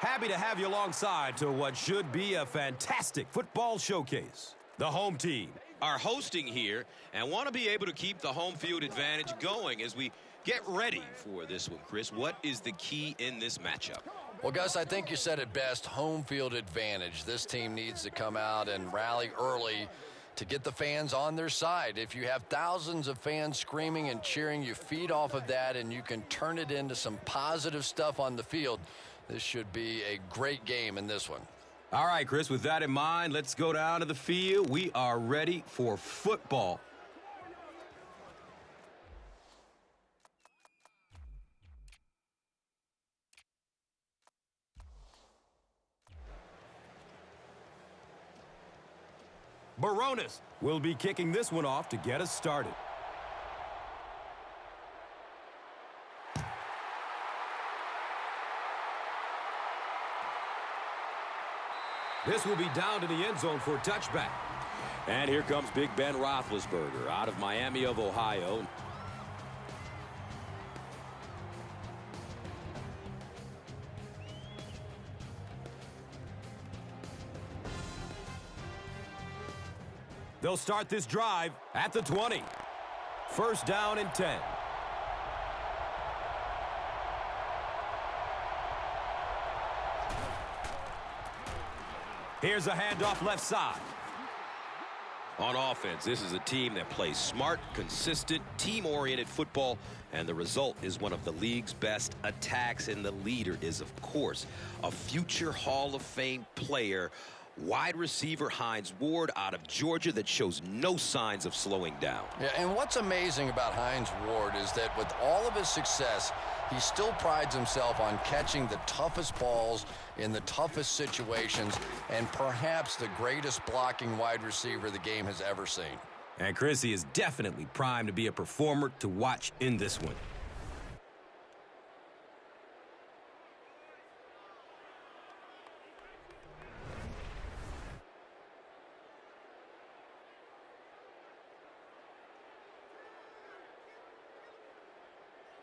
Happy to have you alongside to what should be a fantastic football showcase. The home team are hosting here and want to be able to keep the home field advantage going as we get ready for this one. Chris, what is the key in this matchup? Well, Gus, I think you said it best, home field advantage. This team needs to come out and rally early to get the fans on their side. If you have thousands of fans screaming and cheering, you feed off of that and you can turn it into some positive stuff on the field. This should be a great game in this one. All right, Chris, with that in mind, let's go down to the field. We are ready for football. Baronis will be kicking this one off to get us started. This will be down to the end zone for a touchback. And here comes Big Ben Roethlisberger out of Miami of Ohio. They'll start this drive at the 20. First down and 10. Here's a handoff left side. On offense, this is a team that plays smart, consistent, team-oriented football, and the result is one of the league's best attacks, and the leader is, of course, a future Hall of Fame player, wide receiver Hines Ward out of Georgia, that shows no signs of slowing down. Yeah, and what's amazing about Hines Ward is that with all of his success, he still prides himself on catching the toughest balls in the toughest situations, and perhaps the greatest blocking wide receiver the game has ever seen. And Chris, he is definitely primed to be a performer to watch in this one.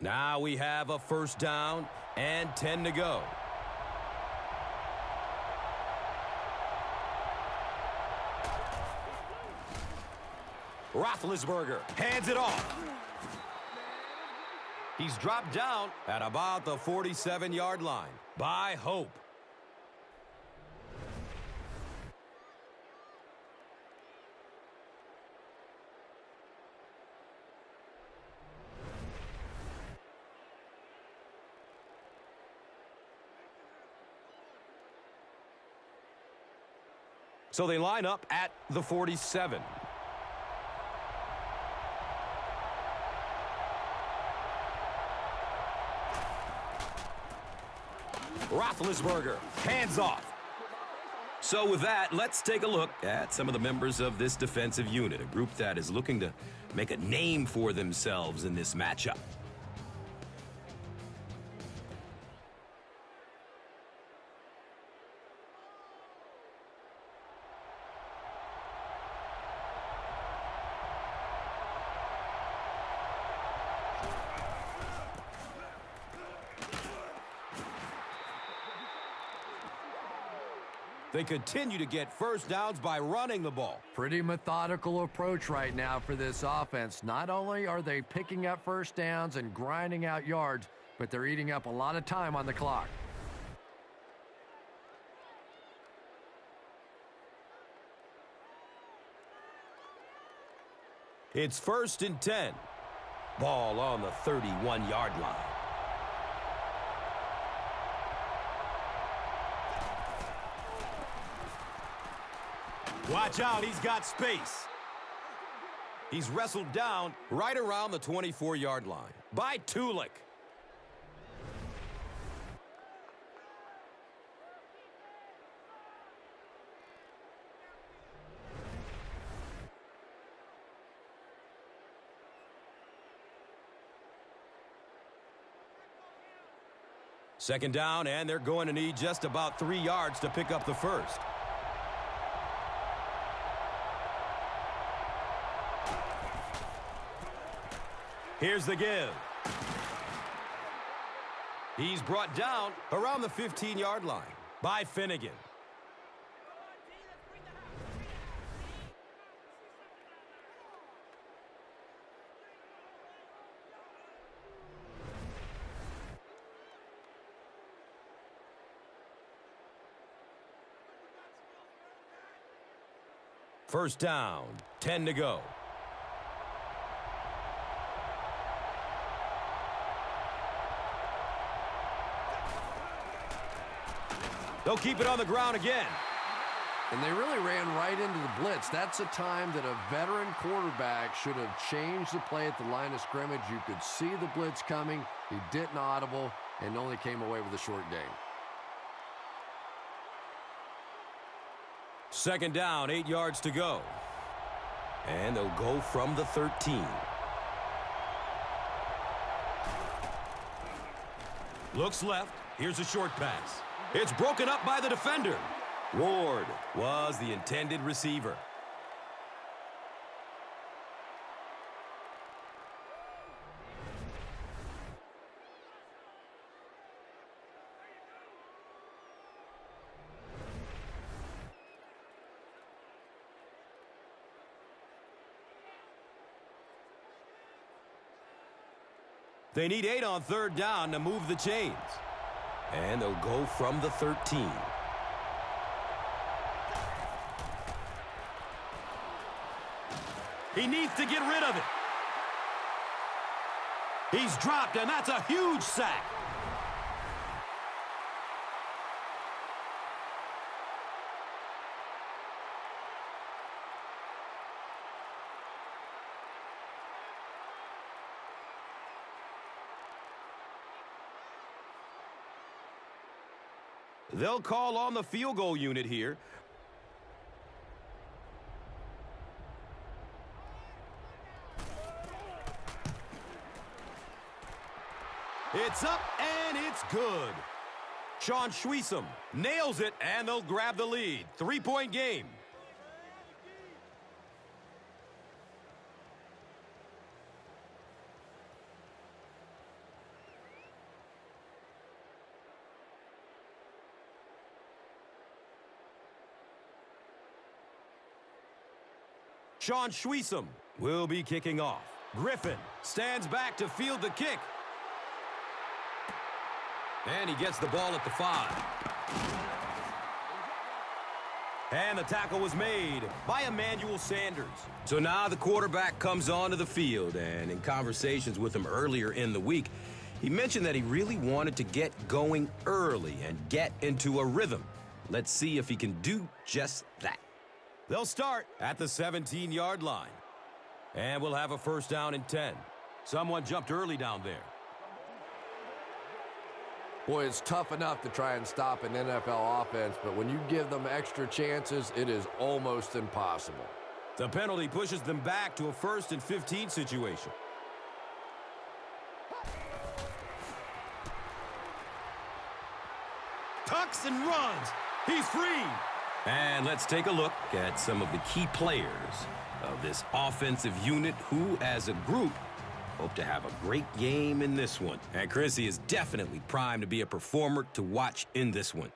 Now we have a first down and 10 to go. Roethlisberger hands it off. He's dropped down at about the 47-yard line by Hope. So they line up at the 47. Roethlisberger, hands off. So with that, let's take a look at some of the members of this defensive unit, a group that is looking to make a name for themselves in this matchup. They continue to get first downs by running the ball. Pretty methodical approach right now for this offense. Not only are they picking up first downs and grinding out yards, but they're eating up a lot of time on the clock. It's first and 10. Ball on the 31-yard line. Watch out, he's got space. He's wrestled down right around the 24-yard line by Tulik. Second down, and they're going to need just about 3 yards to pick up the first. Here's the give. He's brought down around the 15-yard line by Finnegan. First down, 10 to go. They'll keep it on the ground again. And they really ran right into the blitz. That's a time that a veteran quarterback should have changed the play at the line of scrimmage. You could see the blitz coming. He didn't audible and only came away with a short gain. Second down, 8 yards to go. And they'll go from the 13. Looks left. Here's a short pass. It's broken up by the defender. Ward was the intended receiver. They need 8 on third down to move the chains. And they'll go from the 13. He needs to get rid of it. He's dropped, and that's a huge sack. They'll call on the field goal unit here. It's up, and it's good. Sean Schweisom nails it, and they'll grab the lead. 3-point game. Sean Schweisom will be kicking off. Griffin stands back to field the kick. And he gets the ball at the 5. And the tackle was made by Emmanuel Sanders. So now the quarterback comes onto the field, and in conversations with him earlier in the week, he mentioned that he really wanted to get going early and get into a rhythm. Let's see if he can do just that. They'll start at the 17-yard line. And we'll have a first down and 10. Someone jumped early down there. Boy, it's tough enough to try and stop an NFL offense, but when you give them extra chances, it is almost impossible. The penalty pushes them back to a 1st and 15 situation. Tucks and runs. He's free. And let's take a look at some of the key players of this offensive unit who, as a group, hope to have a great game in this one. And Chrissy is definitely primed to be a performer to watch in this one.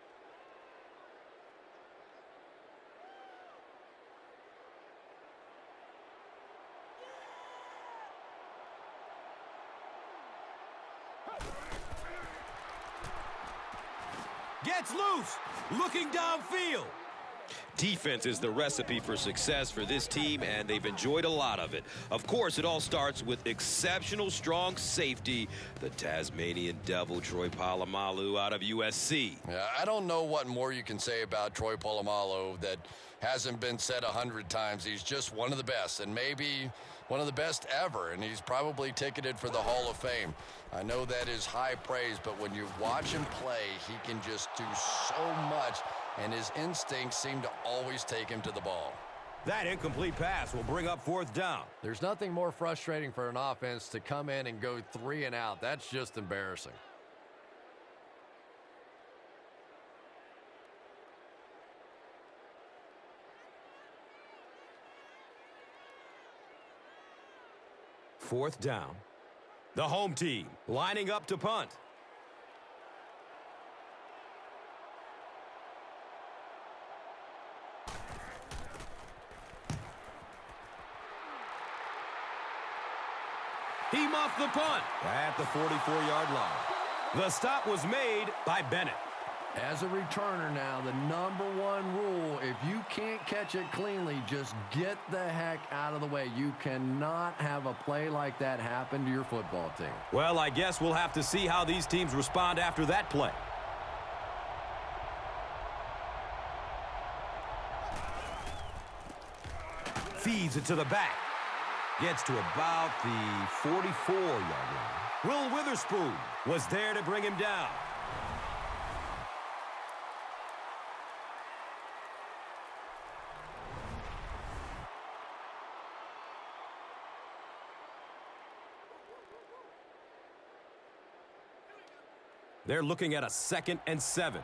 Gets loose, looking downfield. Defense is the recipe for success for this team, and they've enjoyed a lot of it. Of course, it all starts with exceptional strong safety, the Tasmanian Devil, Troy Polamalu out of USC. Yeah, I don't know what more you can say about Troy Polamalu that hasn't been said 100 times. He's just one of the best, and maybe one of the best ever, and he's probably ticketed for the Hall of Fame. I know that is high praise, but when you watch him play, he can just do so much, and his instincts seem to always take him to the ball. That incomplete pass will bring up 4th down. There's nothing more frustrating for an offense to come in and go 3 and out. That's just embarrassing. Fourth down. The home team lining up to punt. He muffed the punt at the 44-yard line. The stop was made by Bennett. As a returner now, the #1 rule, if you can't catch it cleanly, just get the heck out of the way. You cannot have a play like that happen to your football team. Well, I guess we'll have to see how these teams respond after that play. Feeds it to the back. Gets to about the 44-yard line. Will Witherspoon was there to bring him down. They're looking at a 2nd and 7.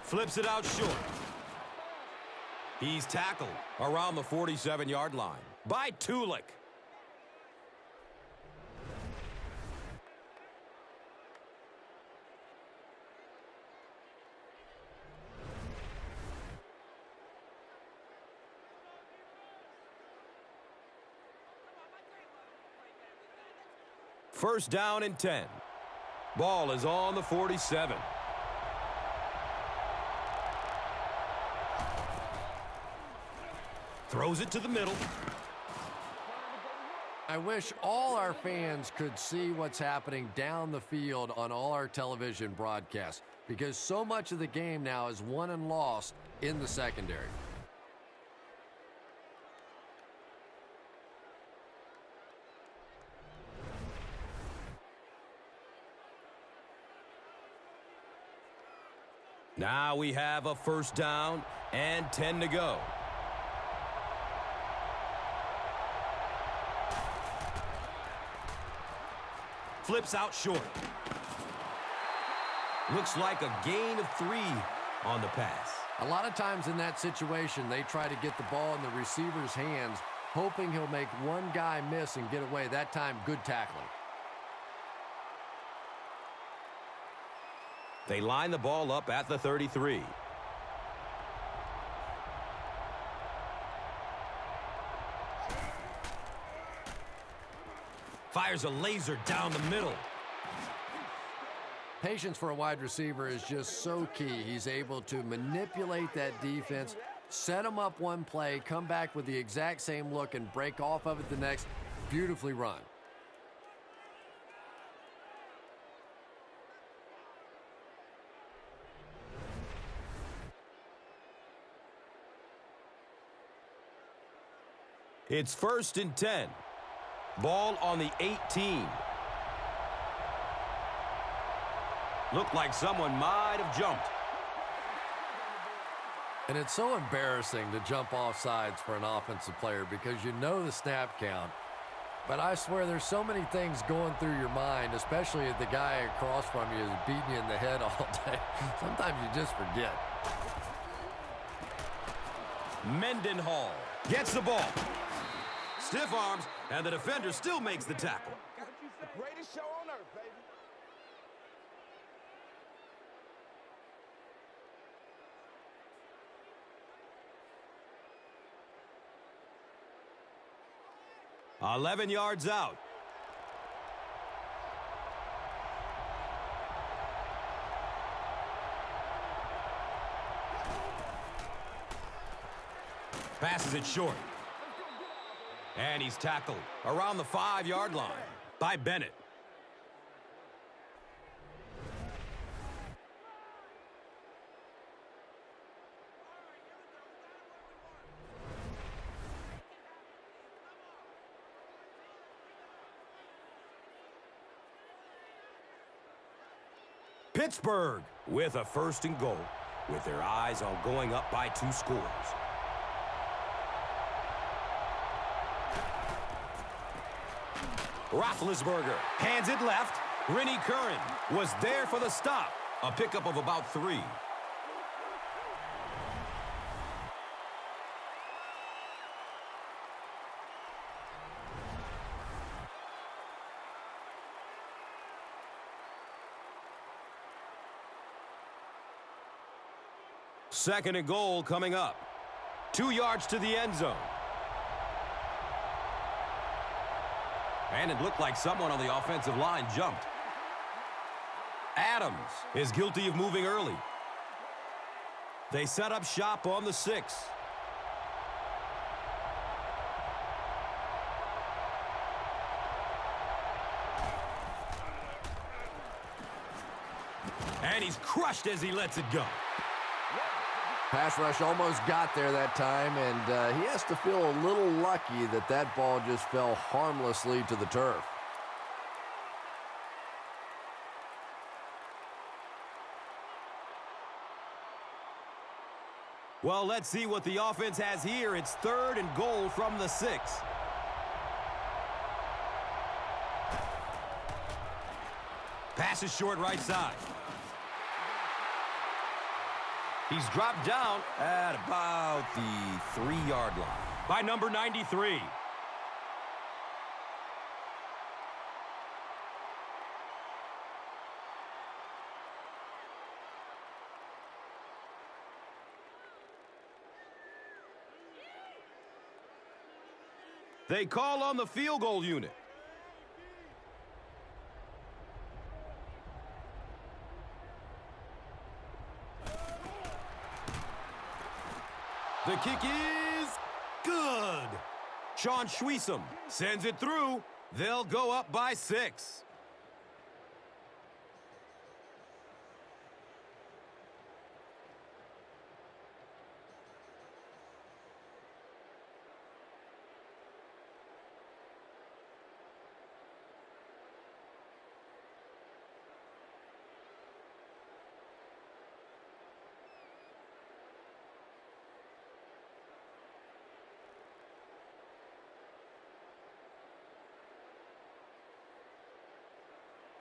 Flips it out short. He's tackled around the 47-yard line by Tulik. First down and 10. Ball is on the 47. Throws it to the middle. I wish all our fans could see what's happening down the field on all our television broadcasts, because so much of the game now is won and lost in the secondary. Now we have a first down and 10 to go. Flips out short. Looks like a gain of 3 on the pass. A lot of times in that situation, they try to get the ball in the receiver's hands, hoping he'll make one guy miss and get away. That time, good tackling. They line the ball up at the 33. Fires a laser down the middle. Patience for a wide receiver is just so key. He's able to manipulate that defense, set them up one play, come back with the exact same look, and break off of it the next. Beautifully run. It's 1st and 10. Ball on the 18. Looked like someone might have jumped. And it's so embarrassing to jump off sides for an offensive player because you know the snap count. But I swear there's so many things going through your mind, especially if the guy across from you is beating you in the head all day. Sometimes you just forget. Mendenhall gets the ball. Stiff arms, and the defender still makes the tackle. Greatest show on earth, baby. – 11 yards out. Passes it short. And he's tackled around the 5-yard line by Bennett. Pittsburgh with a 1st and goal, with their eyes on going up by 2 scores. Roethlisberger hands it left. Rennie Curran was there for the stop. A pickup of about 3. Second and goal coming up. 2 yards to the end zone. And it looked like someone on the offensive line jumped. Adams is guilty of moving early. They set up shop on the 6. And he's crushed as he lets it go. Pass rush almost got there that time, and he has to feel a little lucky that that ball just fell harmlessly to the turf. Well, let's see what the offense has here. It's 3rd and goal from the 6. Pass is short right side. He's dropped down at about the 3-yard line by number 93. They call on the field goal unit. The kick is good. Sean Schwiesem sends it through. They'll go up by 6.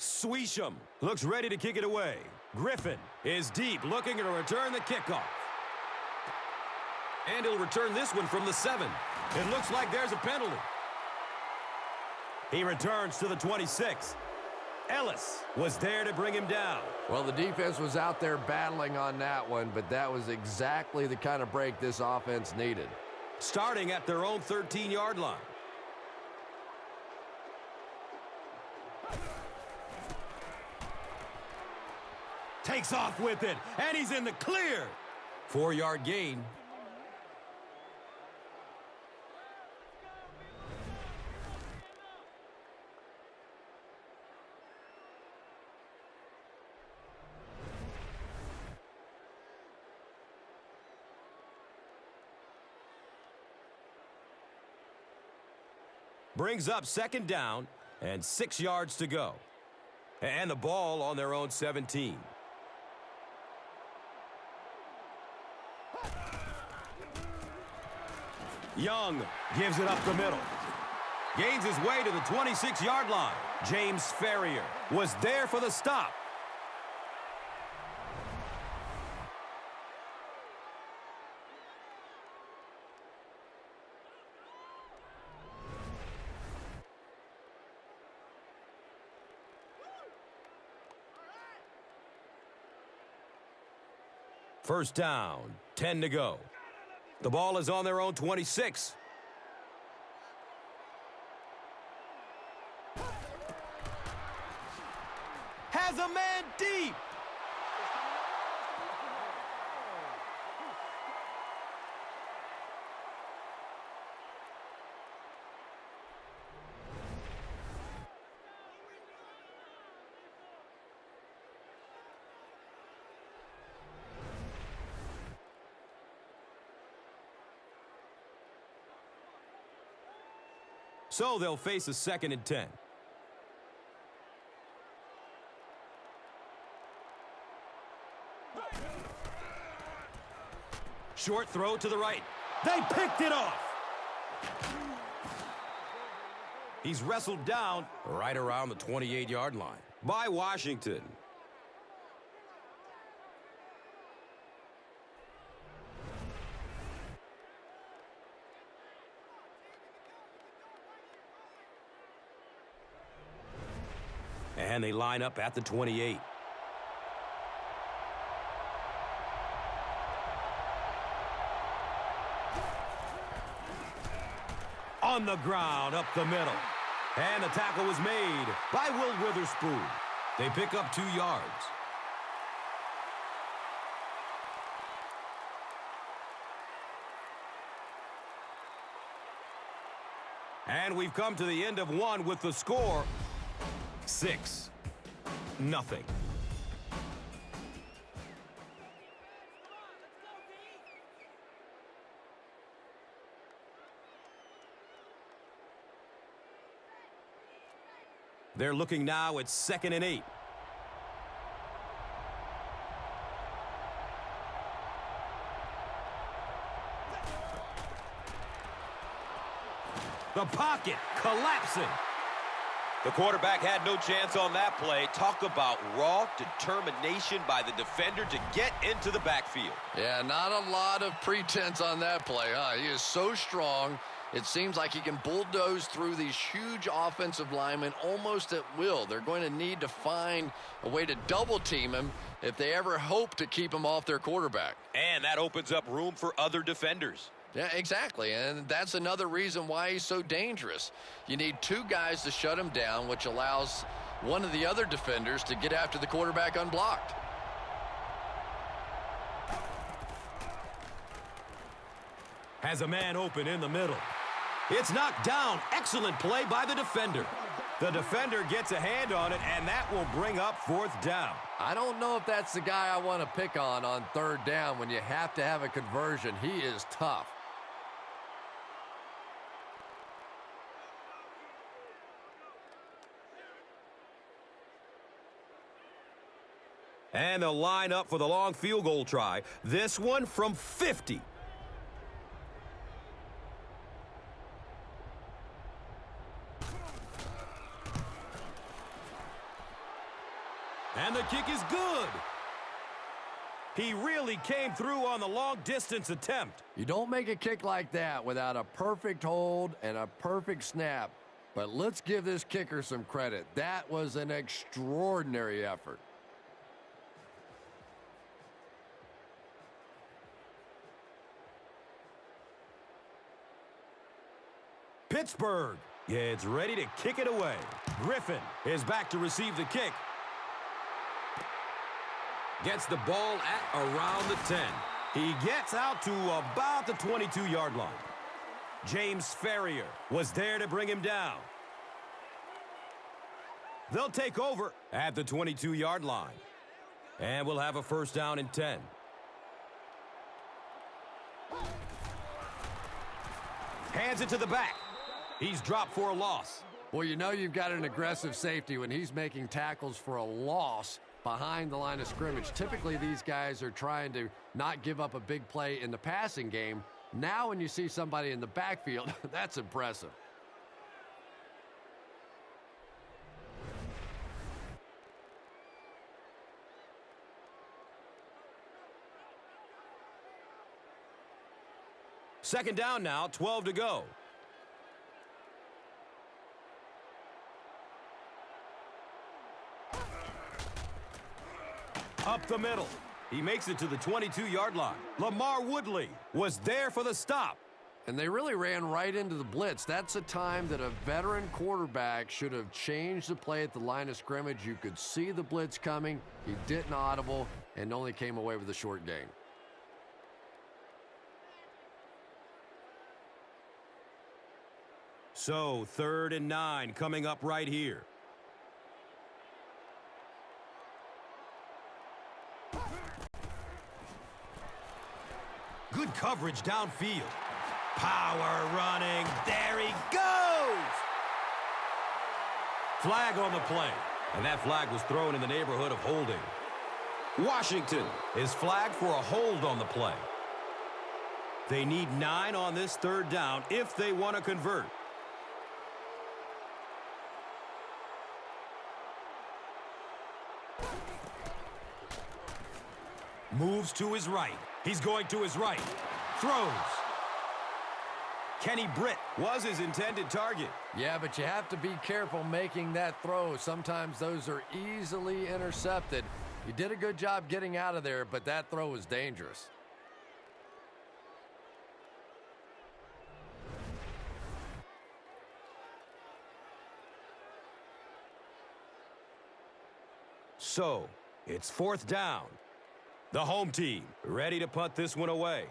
Schwiesem looks ready to kick it away. Griffin is deep, looking to return the kickoff. And he'll return this one from the 7. It looks like there's a penalty. He returns to the 26. Ellis was there to bring him down. Well, the defense was out there battling on that one, but that was exactly the kind of break this offense needed. Starting at their own 13-yard line. Takes off with it, and he's in the clear. 4-yard gain. Brings up 2nd down and 6 yards to go. And the ball on their own 17. Young gives it up the middle. Gains his way to the 26-yard line. James Ferrier was there for the stop. First down, 10 to go. The ball is on their own 26. Has a man deep. So they'll face a 2nd and 10. Short throw to the right. They picked it off. He's wrestled down right around the 28-yard line by Washington. And they line up at the 28. On the ground, up the middle. And the tackle was made by Will Witherspoon. They pick up 2 yards. And we've come to the end of one with the score 6-0. They're looking now at 2nd and 8. The pocket collapsing. The quarterback had no chance on that play. Talk about raw determination by the defender to get into the backfield. Yeah, not a lot of pretense on that play, huh? He is so strong. It seems like he can bulldoze through these huge offensive linemen almost at will. They're going to need to find a way to double team him if they ever hope to keep him off their quarterback. And that opens up room for other defenders. Yeah, exactly, and that's another reason why he's so dangerous. You need 2 guys to shut him down, which allows one of the other defenders to get after the quarterback unblocked. Has a man open in the middle. It's knocked down. Excellent play by the defender. The defender gets a hand on it, and that will bring up 4th down. I don't know if that's the guy I want to pick on 3rd down when you have to have a conversion. He is tough. And they'll line up for the long field goal try. This one from 50. And the kick is good. He really came through on the long-distance attempt. You don't make a kick like that without a perfect hold and a perfect snap. But let's give this kicker some credit. That was an extraordinary effort. Pittsburgh is ready to kick it away. Griffin is back to receive the kick. Gets the ball at around the 10. He gets out to about the 22-yard line. James Ferrier was there to bring him down. They'll take over at the 22-yard line. And we'll have a 1st down and 10. Hands it to the back. He's dropped for a loss. Well, you know you've got an aggressive safety when he's making tackles for a loss behind the line of scrimmage. Typically, these guys are trying to not give up a big play in the passing game. Now, when you see somebody in the backfield, that's impressive. Second down now, 12 to go. Up the middle. He makes it to the 22-yard line. Lamar Woodley was there for the stop. And they really ran right into the blitz. That's a time that a veteran quarterback should have changed the play at the line of scrimmage. You could see the blitz coming. He didn't audible and only came away with a short gain. So 3rd and 9 coming up right here. Good coverage downfield. Power running. There he goes. Flag on the play. And that flag was thrown in the neighborhood of holding. Washington is flagged for a hold on the play. They need 9 on this 3rd down if they want to convert. Moves to his right. He's going to his right. Throws. Kenny Britt was his intended target. Yeah, but you have to be careful making that throw. Sometimes those are easily intercepted. He did a good job getting out of there, but that throw was dangerous. So, it's 4th down. The home team ready to punt this one away.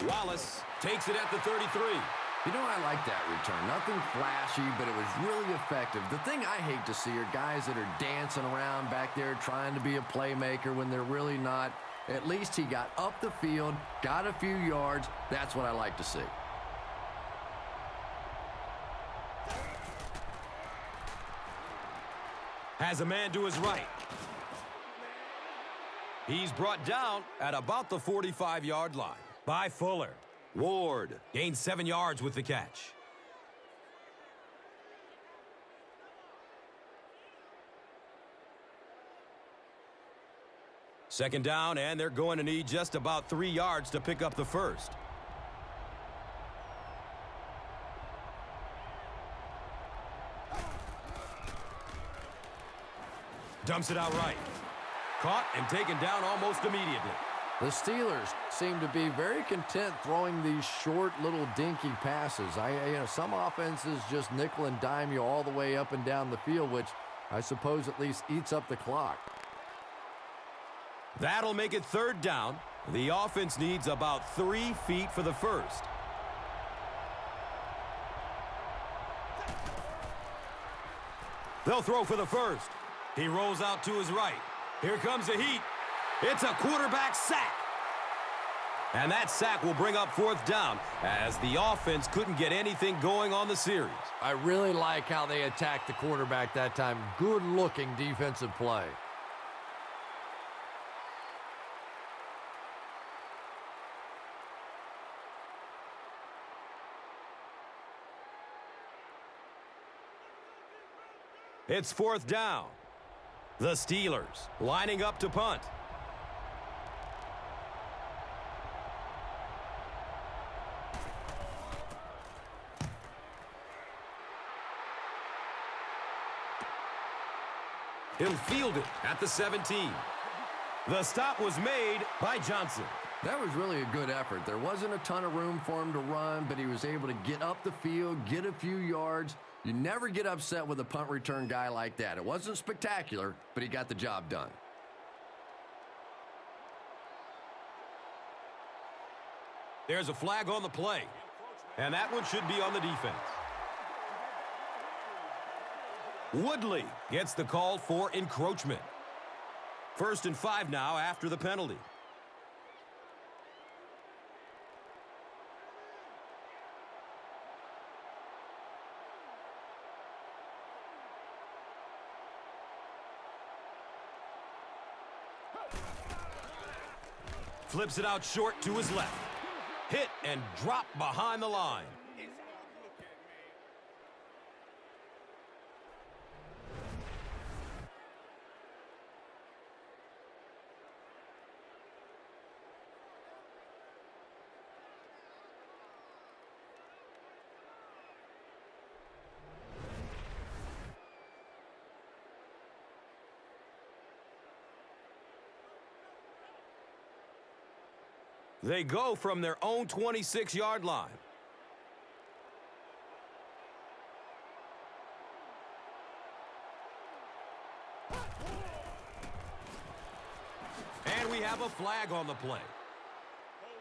Wallace takes it at the 33. You know, I like that return. Nothing flashy, but it was really effective. The thing I hate to see are guys that are dancing around back there trying to be a playmaker when they're really not. At least he got up the field, got a few yards. That's what I like to see. Has a man to his right. He's brought down at about the 45-yard line by Fuller. Ward gains 7 yards with the catch. Second down, and they're going to need just about 3 yards to pick up the first. Dumps it out right. Caught and taken down almost immediately. The Steelers seem to be very content throwing these short little dinky passes. Some offenses just nickel and dime you all the way up and down the field, which I suppose at least eats up the clock. That'll make it 3rd down. The offense needs about 3 feet for the first. They'll throw for the first. He rolls out to his right. Here comes the heat. It's a quarterback sack. And that sack will bring up 4th down as the offense couldn't get anything going on the series. I really like how they attacked the quarterback that time. Good-looking defensive play. It's 4th down. The Steelers lining up to punt. He'll field it at the 17. The stop was made by Johnson. That was really a good effort. There wasn't a ton of room for him to run, but he was able to get up the field, get a few yards. You never get upset with a punt return guy like that. It wasn't spectacular, but he got the job done. There's a flag on the play, and that one should be on the defense. Woodley gets the call for encroachment. 1st and 5 now after the penalty. Flips it out short to his left. Hit and drop behind the line. They go from their own 26-yard line. And we have a flag on the play.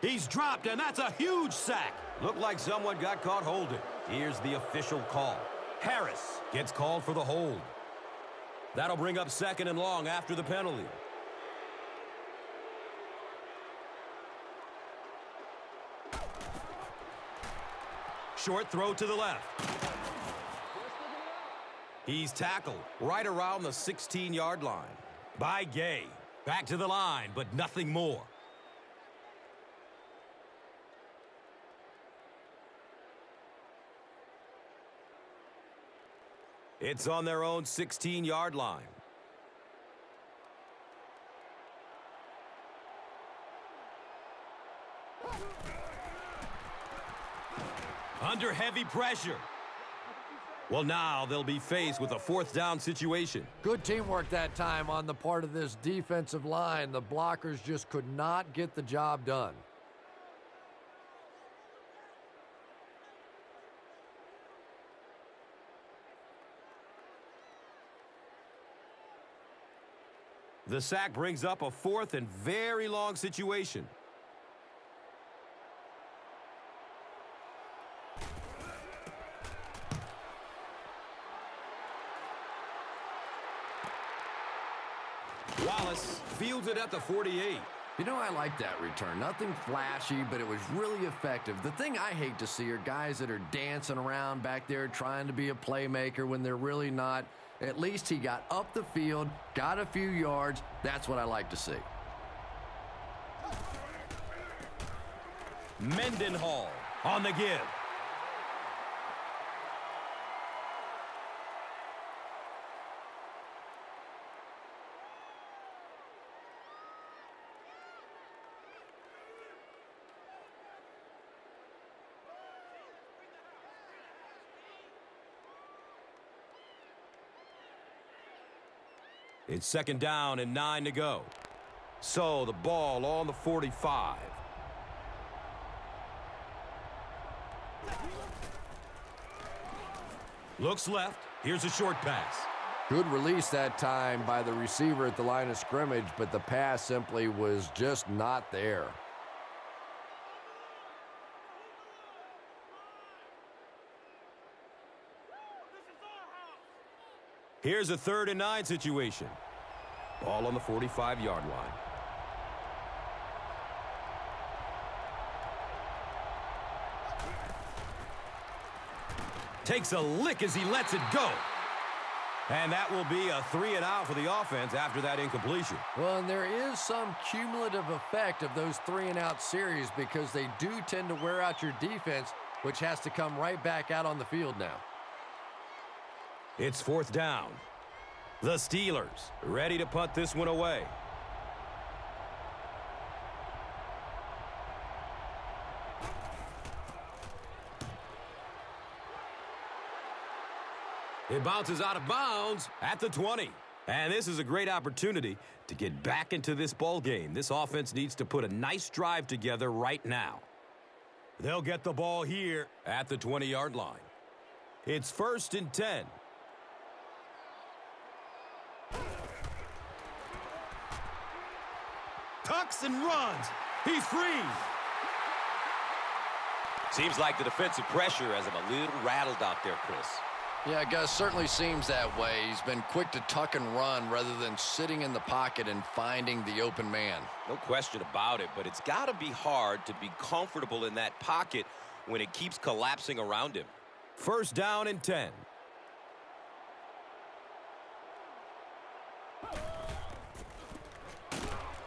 He's dropped, and that's a huge sack. Looked like someone got caught holding. Here's the official call. Harris gets called for the hold. That'll bring up 2nd and long after the penalty. Short throw to the left. He's tackled right around the 16-yard line by Gay. Back to the line, but nothing more. It's on their own 16-yard line. Under heavy pressure. Well, now they'll be faced with a 4th down situation. Good teamwork that time on the part of this defensive line. The blockers just could not get the job done. The sack brings up a 4th and very long situation. Wallace fields it at the 48. You know, I like that return. Nothing flashy, but it was really effective. The thing I hate to see are guys that are dancing around back there trying to be a playmaker when they're really not. At least he got up the field, got a few yards. That's what I like to see. Mendenhall on the give. It's 2nd down and 9 to go. So the ball on the 45. Looks left. Here's a short pass. Good release that time by the receiver at the line of scrimmage, but the pass simply was just not there. Here's a 3rd and 9 situation. Ball on the 45-yard line. Takes a lick as he lets it go. And that will be a 3 and out for the offense after that incompletion. Well, and there is some cumulative effect of those 3 and out series because they do tend to wear out your defense, which has to come right back out on the field now. It's 4th down. The Steelers ready to punt this one away. It bounces out of bounds at the 20. And this is a great opportunity to get back into this ball game. This offense needs to put a nice drive together right now. They'll get the ball here at the 20-yard line. It's 1st and 10. Tucks and runs. He's free. Seems like the defensive pressure has him a little rattled out there, Chris. Yeah, Gus, certainly seems that way. He's been quick to tuck and run rather than sitting in the pocket and finding the open man. No question about it, but it's got to be hard to be comfortable in that pocket when it keeps collapsing around him. 1st down and 10.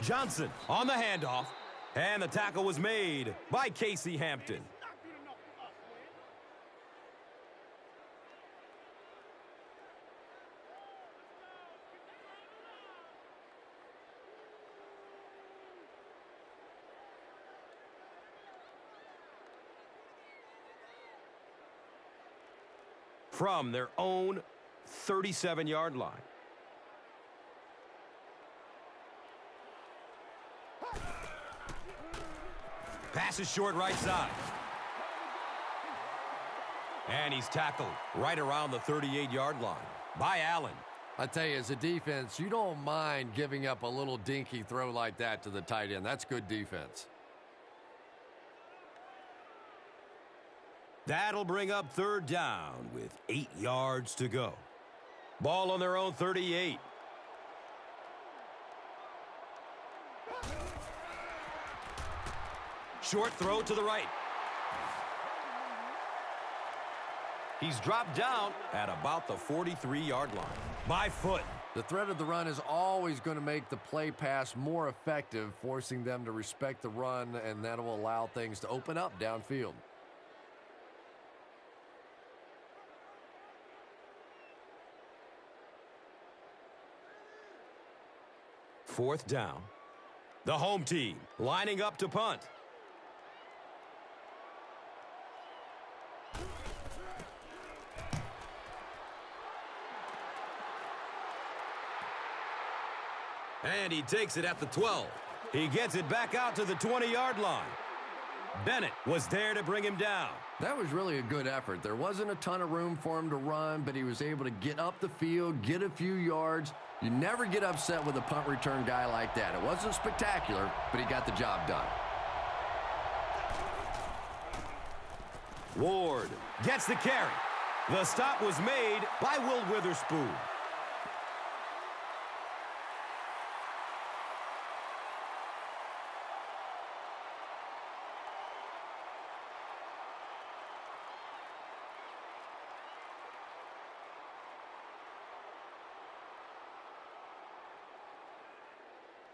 Johnson on the handoff, and the tackle was made by Casey Hampton. From their own 37-yard line. Pass is short right side. And he's tackled right around the 38-yard line by Allen. I tell you, as a defense, you don't mind giving up a little dinky throw like that to the tight end. That's good defense. That'll bring up 3rd down with 8 yards to go. Ball on their own 38. Short throw to the right. He's dropped down at about the 43-yard line. By foot. The threat of the run is always going to make the play pass more effective, forcing them to respect the run, and that will allow things to open up downfield. Fourth down. The home team lining up to punt. And he takes it at the 12. He gets it back out to the 20-yard line. Bennett was there to bring him down. That was really a good effort. There wasn't a ton of room for him to run, but he was able to get up the field, get a few yards. You never get upset with a punt return guy like that. It wasn't spectacular, but he got the job done. Ward gets the carry. The stop was made by Will Witherspoon.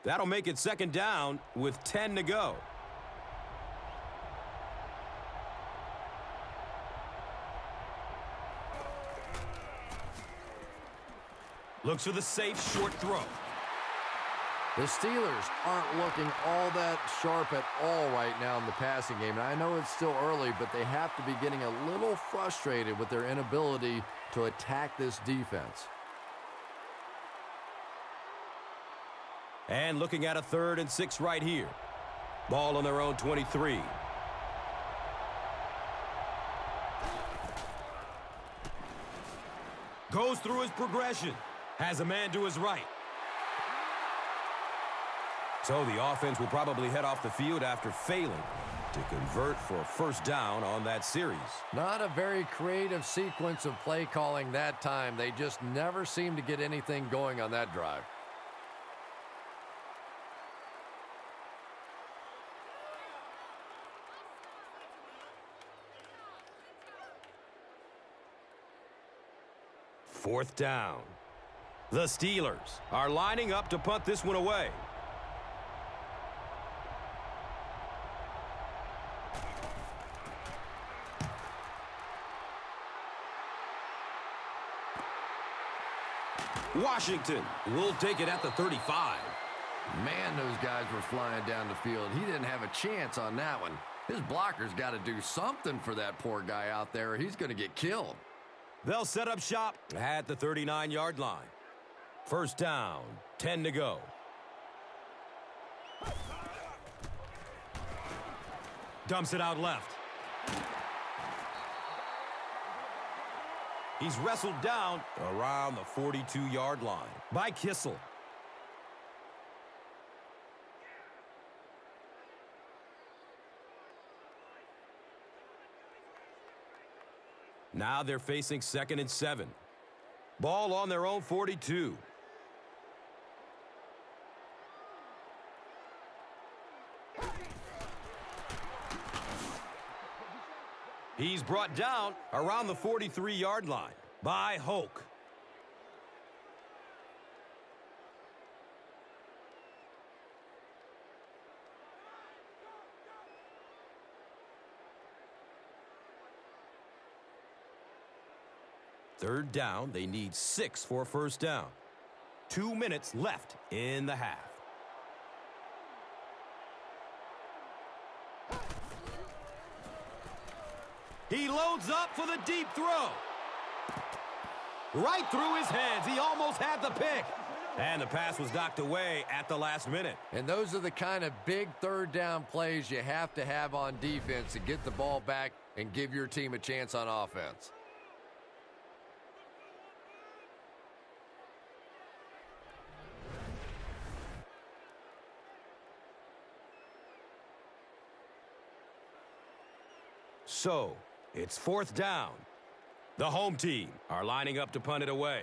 That'll make it second down with 10 to go. Looks for the safe short throw. The Steelers aren't looking all that sharp at all right now in the passing game. And I know it's still early, but they have to be getting a little frustrated with their inability to attack this defense. And looking at a 3rd and 6 right here. Ball on their own 23. Goes through his progression. Has a man to his right. So the offense will probably head off the field after failing to convert for a first down on that series. Not a very creative sequence of play calling that time. They just never seem to get anything going on that drive. Fourth down. The Steelers are lining up to punt this one away. Washington will take it at the 35. Man, those guys were flying down the field. He didn't have a chance on that one. His blocker's got to do something for that poor guy out there. He's going to get killed. They'll set up shop at the 39-yard line. First down, 10 to go. Dumps it out left. He's wrestled down around the 42-yard line by Kissel. Now they're facing 2nd and 7. Ball on their own 42. He's brought down around the 43-yard line by Hoke. Third down, they need 6 for a first down. 2 minutes left in the half. He loads up for the deep throw. Right through his hands. He almost had the pick. And the pass was knocked away at the last minute. And those are the kind of big third down plays you have to have on defense to get the ball back and give your team a chance on offense. So, it's fourth down. The home team are lining up to punt it away.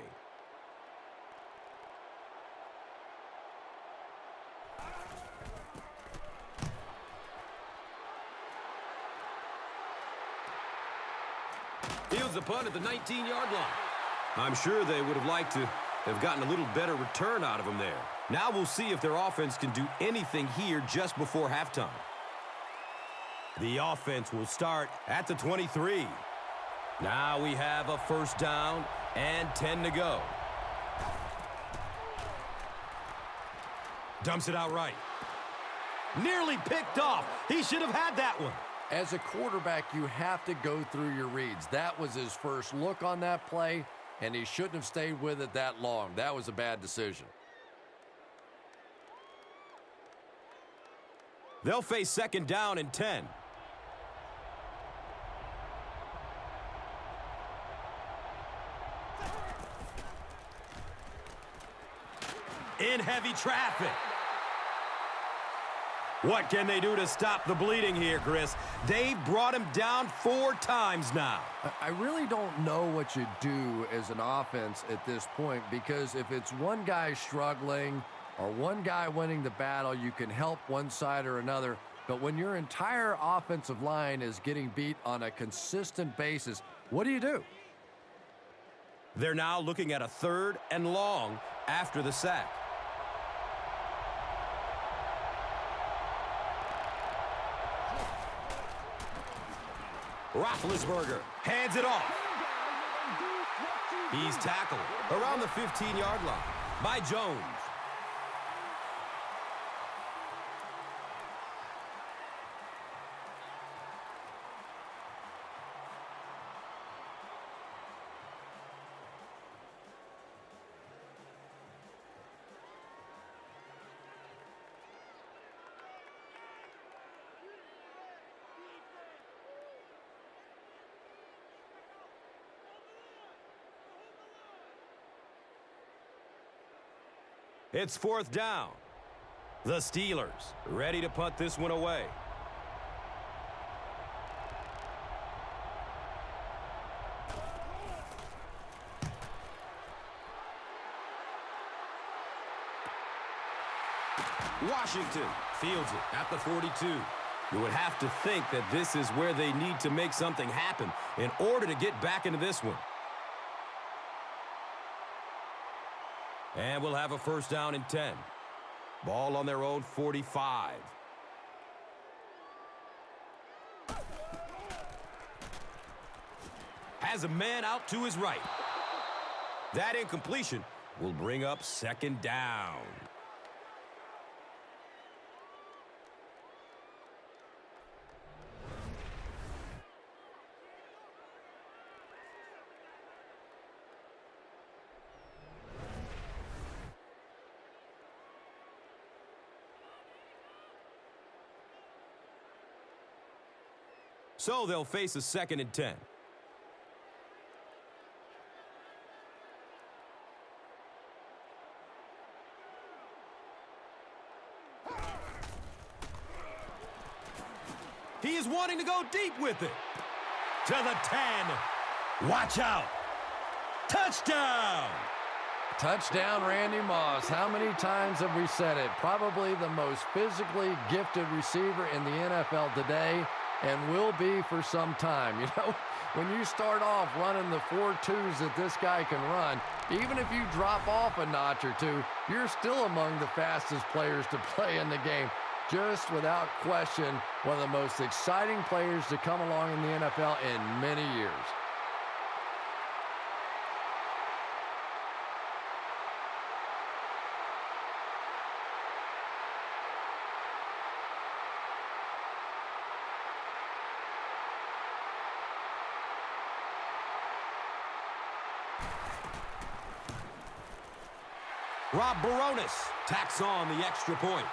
Fields the punt at the 19-yard line. I'm sure they would have liked to have gotten a little better return out of him there. Now we'll see if their offense can do anything here just before halftime. The offense will start at the 23. Now we have a first down and 10 to go. Dumps it out right. Nearly picked off. He should have had that one. As a quarterback, you have to go through your reads. That was his first look on that play, and he shouldn't have stayed with it that long. That was a bad decision. They'll face second down and 10. in heavy traffic. What can they do to stop the bleeding here, Chris? They've brought him down 4 times now. I really don't know what you do as an offense at this point, because if it's one guy struggling or one guy winning the battle, you can help one side or another. But when your entire offensive line is getting beat on a consistent basis, what do you do? They're now looking at a 3rd and long after the sack. Roethlisberger hands it off. He's tackled around the 15-yard line by Jones. It's 4th down. The Steelers ready to punt this one away. Washington fields it at the 42. You would have to think that this is where they need to make something happen in order to get back into this one. And we'll have a 1st down and 10. Ball on their own 45. Has a man out to his right. That incompletion will bring up 2nd down. So they'll face a 2nd and 10. He is wanting to go deep with it. To the 10. Watch out. Touchdown. Touchdown, Randy Moss. How many times have we said it? Probably the most physically gifted receiver in the NFL today, and will be for some time. You know, when you start off running the 4.2s that this guy can run, even if you drop off a notch or two, you're still among the fastest players to play in the game. Just without question, one of the most exciting players to come along in the NFL in many years. Rob Baronis tacks on the extra point.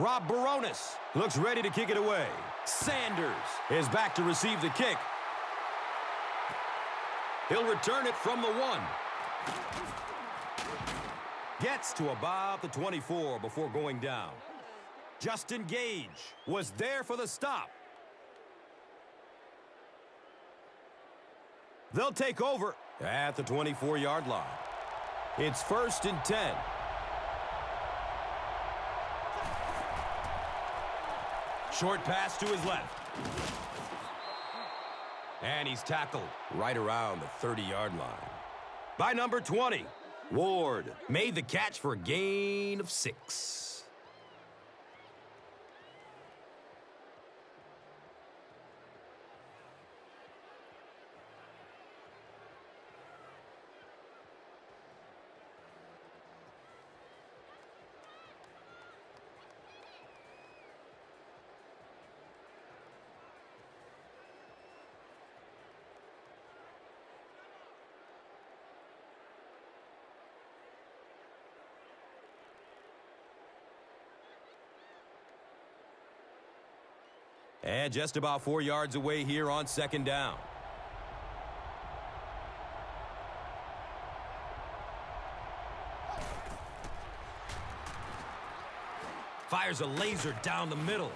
Rob Baronis looks ready to kick it away. Sanders is back to receive the kick. He'll return it from the 1. Gets to about the 24 before going down. Justin Gage was there for the stop. They'll take over at the 24-yard line. It's 1st and 10. Short pass to his left. And he's tackled right around the 30-yard line by number 20. Ward made the catch for a gain of 6. And just about 4 yards away here on second down. Fires a laser down the middle.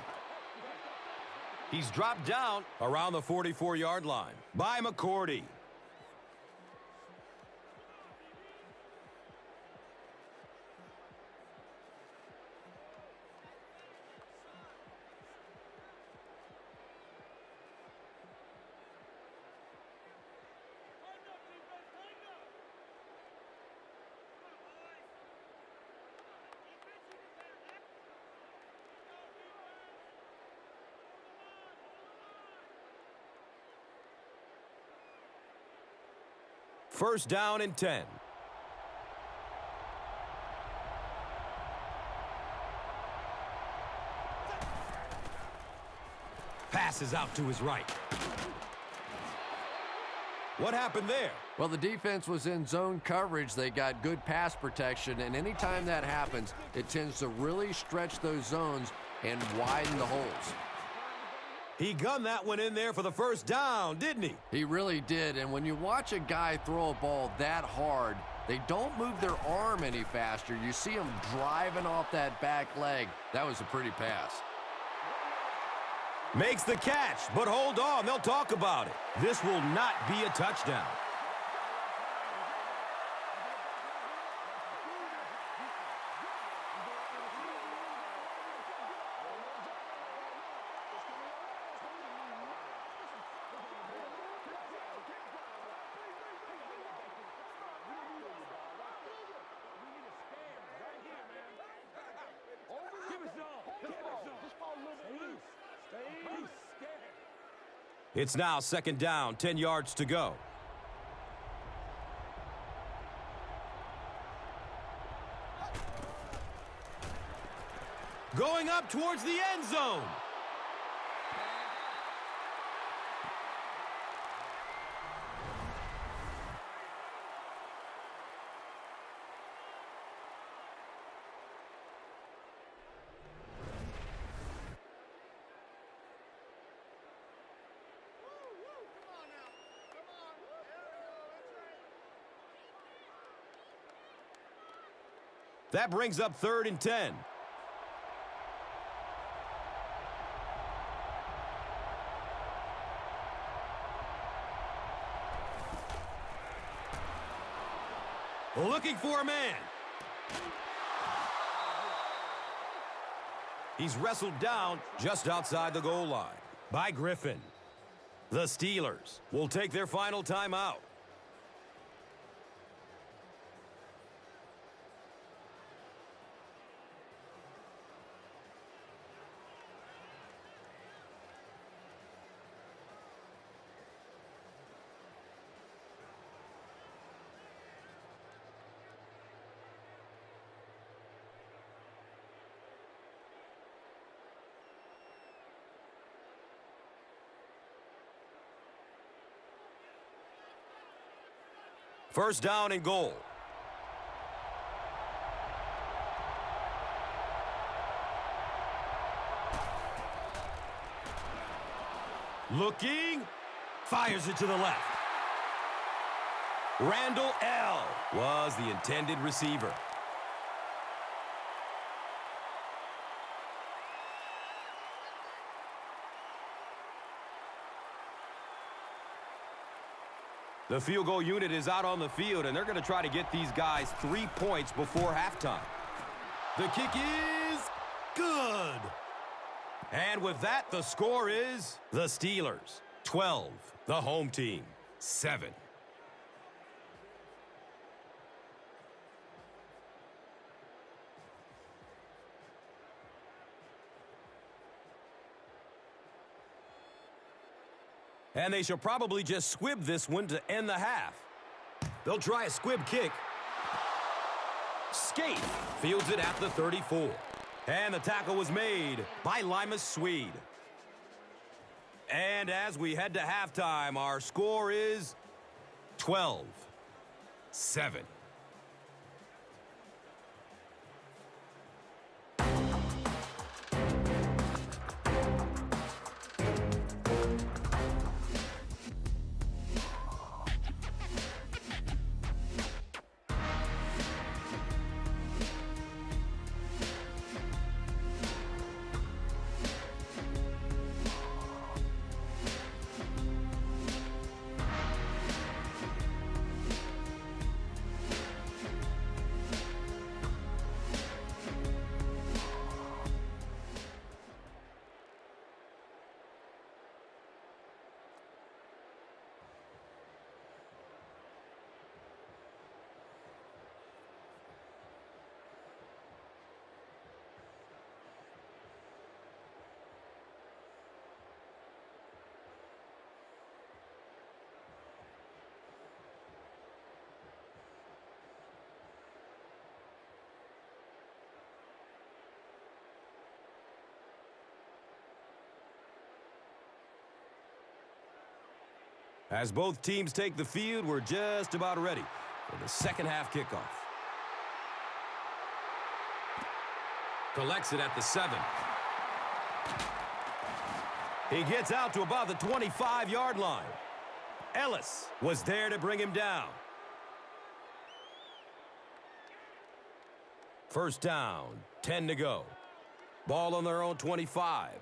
He's dropped down around the 44-yard line by McCourty. First down and 10. Passes out to his right. What happened there? Well, the defense was in zone coverage. They got good pass protection, and anytime that happens, it tends to really stretch those zones and widen the holes. He gunned that one in there for the first down, didn't he? He really did, and when you watch a guy throw a ball that hard, they don't move their arm any faster. You see him driving off that back leg. That was a pretty pass. Makes the catch, but hold on, they'll talk about it. This will not be a touchdown. It's now second down, 10 yards to go. Going up towards the end zone. That brings up 3rd and 10. Looking for a man. He's wrestled down just outside the goal line by Griffin. The Steelers will take their final timeout. First down and goal. Looking, fires it to the left. Randall L. was the intended receiver. The field goal unit is out on the field, and they're going to try to get these guys 3 points before halftime. The kick is good. And with that, the score is the Steelers 12, the home team 7. And they shall probably just squib this one to end the half. They'll try a squib kick. Skate fields it at the 34. And the tackle was made by Limas Swede. And as we head to halftime, our score is 12-7. As both teams take the field, we're just about ready for the second half kickoff. Collects it at the 7. He gets out to about the 25-yard line. Ellis was there to bring him down. First down, 10 to go. Ball on their own 25.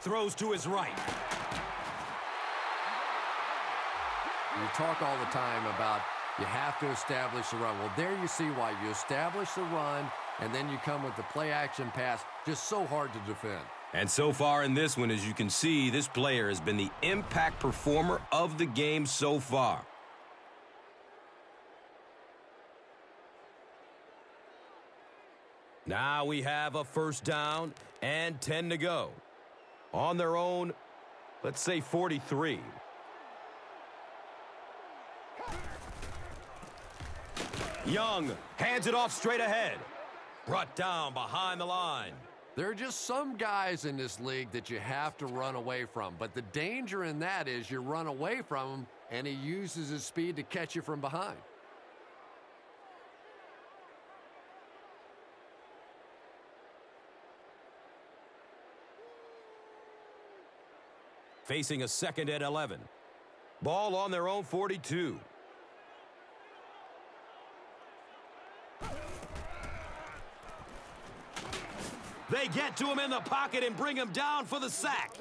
Throws to his right. You talk all the time about you have to establish the run. Well, there you see why. You establish the run, and then you come with the play-action pass. Just so hard to defend. And so far in this one, as you can see, this player has been the impact performer of the game so far. Now we have a first down and 10 to go. On their own, let's say 43. Young hands it off straight ahead. Brought down behind the line. There are just some guys in this league that you have to run away from. But the danger in that is you run away from him, and he uses his speed to catch you from behind. Facing a second and 11. Ball on their own 42. They get to him in the pocket and bring him down for the sack.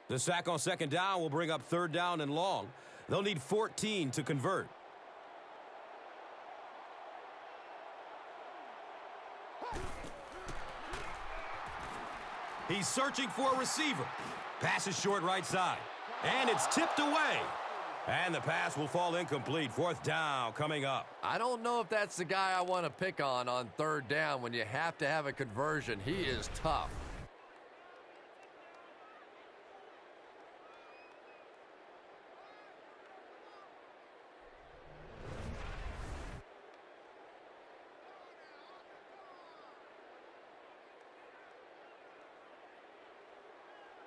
The sack on second down will bring up third down and long. They'll need 14 to convert. He's searching for a receiver. Pass is short right side. And it's tipped away. And the pass will fall incomplete. Fourth down coming up. I don't know if that's the guy I want to pick on third down when you have to have a conversion. He is tough.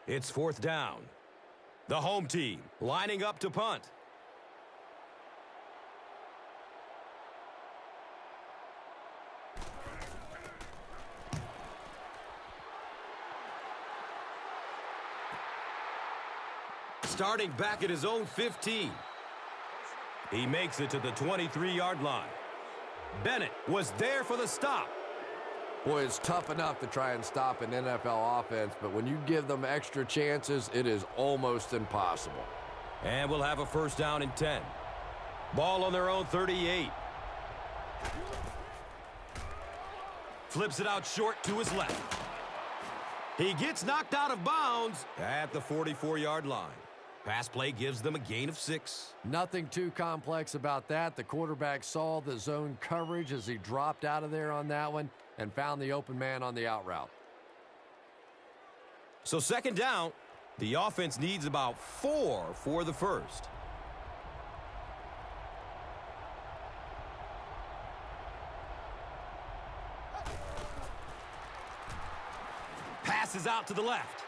It's fourth down. The home team lining up to punt. Starting back at his own 15. He makes it to the 23-yard line. Bennett was there for the stop. Boy, it's tough enough to try and stop an NFL offense, but when you give them extra chances, it is almost impossible. And we'll have a first down and 10. Ball on their own 38. Flips it out short to his left. He gets knocked out of bounds at the 44-yard line. Pass play gives them a gain of 6. Nothing too complex about that. The quarterback saw the zone coverage as he dropped out of there on that one and found the open man on the out route. So second down, the offense needs about 4 for the first. Passes out to the left.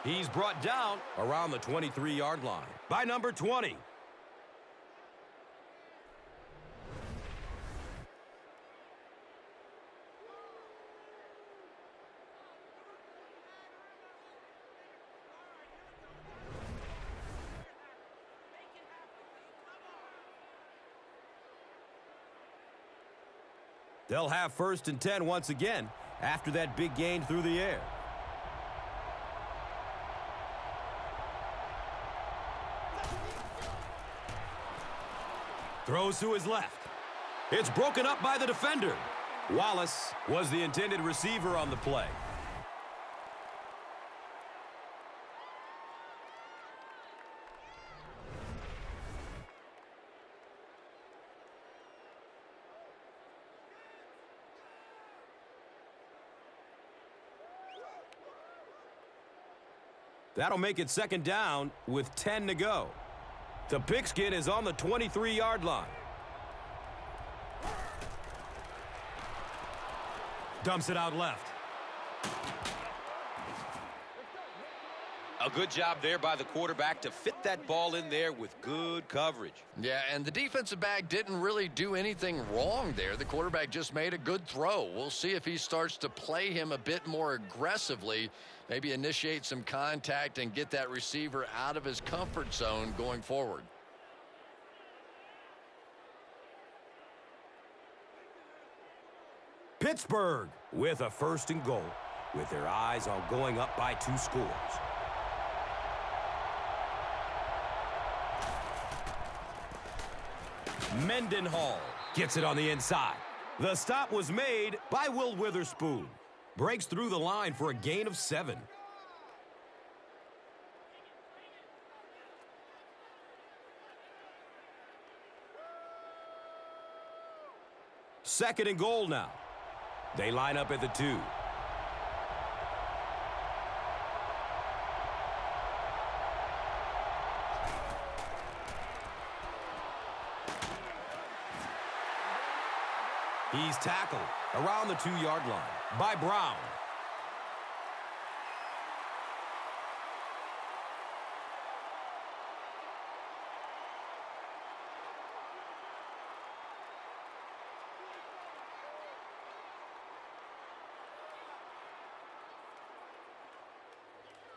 He's brought down around the 23-yard line by number 20. They'll have first and 10 once again after that big gain through the air. Throws to his left. It's broken up by the defender. Wallace was the intended receiver on the play. That'll make it second down with 10 to go. The pigskin is on the 23-yard line. Dumps it out left. A good job there by the quarterback to fit that ball in there with good coverage. Yeah, and the defensive back didn't really do anything wrong there. The quarterback just made a good throw. We'll see if he starts to play him a bit more aggressively, maybe initiate some contact and get that receiver out of his comfort zone going forward. Pittsburgh with a first and goal, with their eyes on going up by 2 scores. Mendenhall gets it on the inside. The stop was made by Will Witherspoon. Breaks through the line for a gain of 7. Second and goal now. They line up at the 2. He's tackled around the 2-yard line by Brown.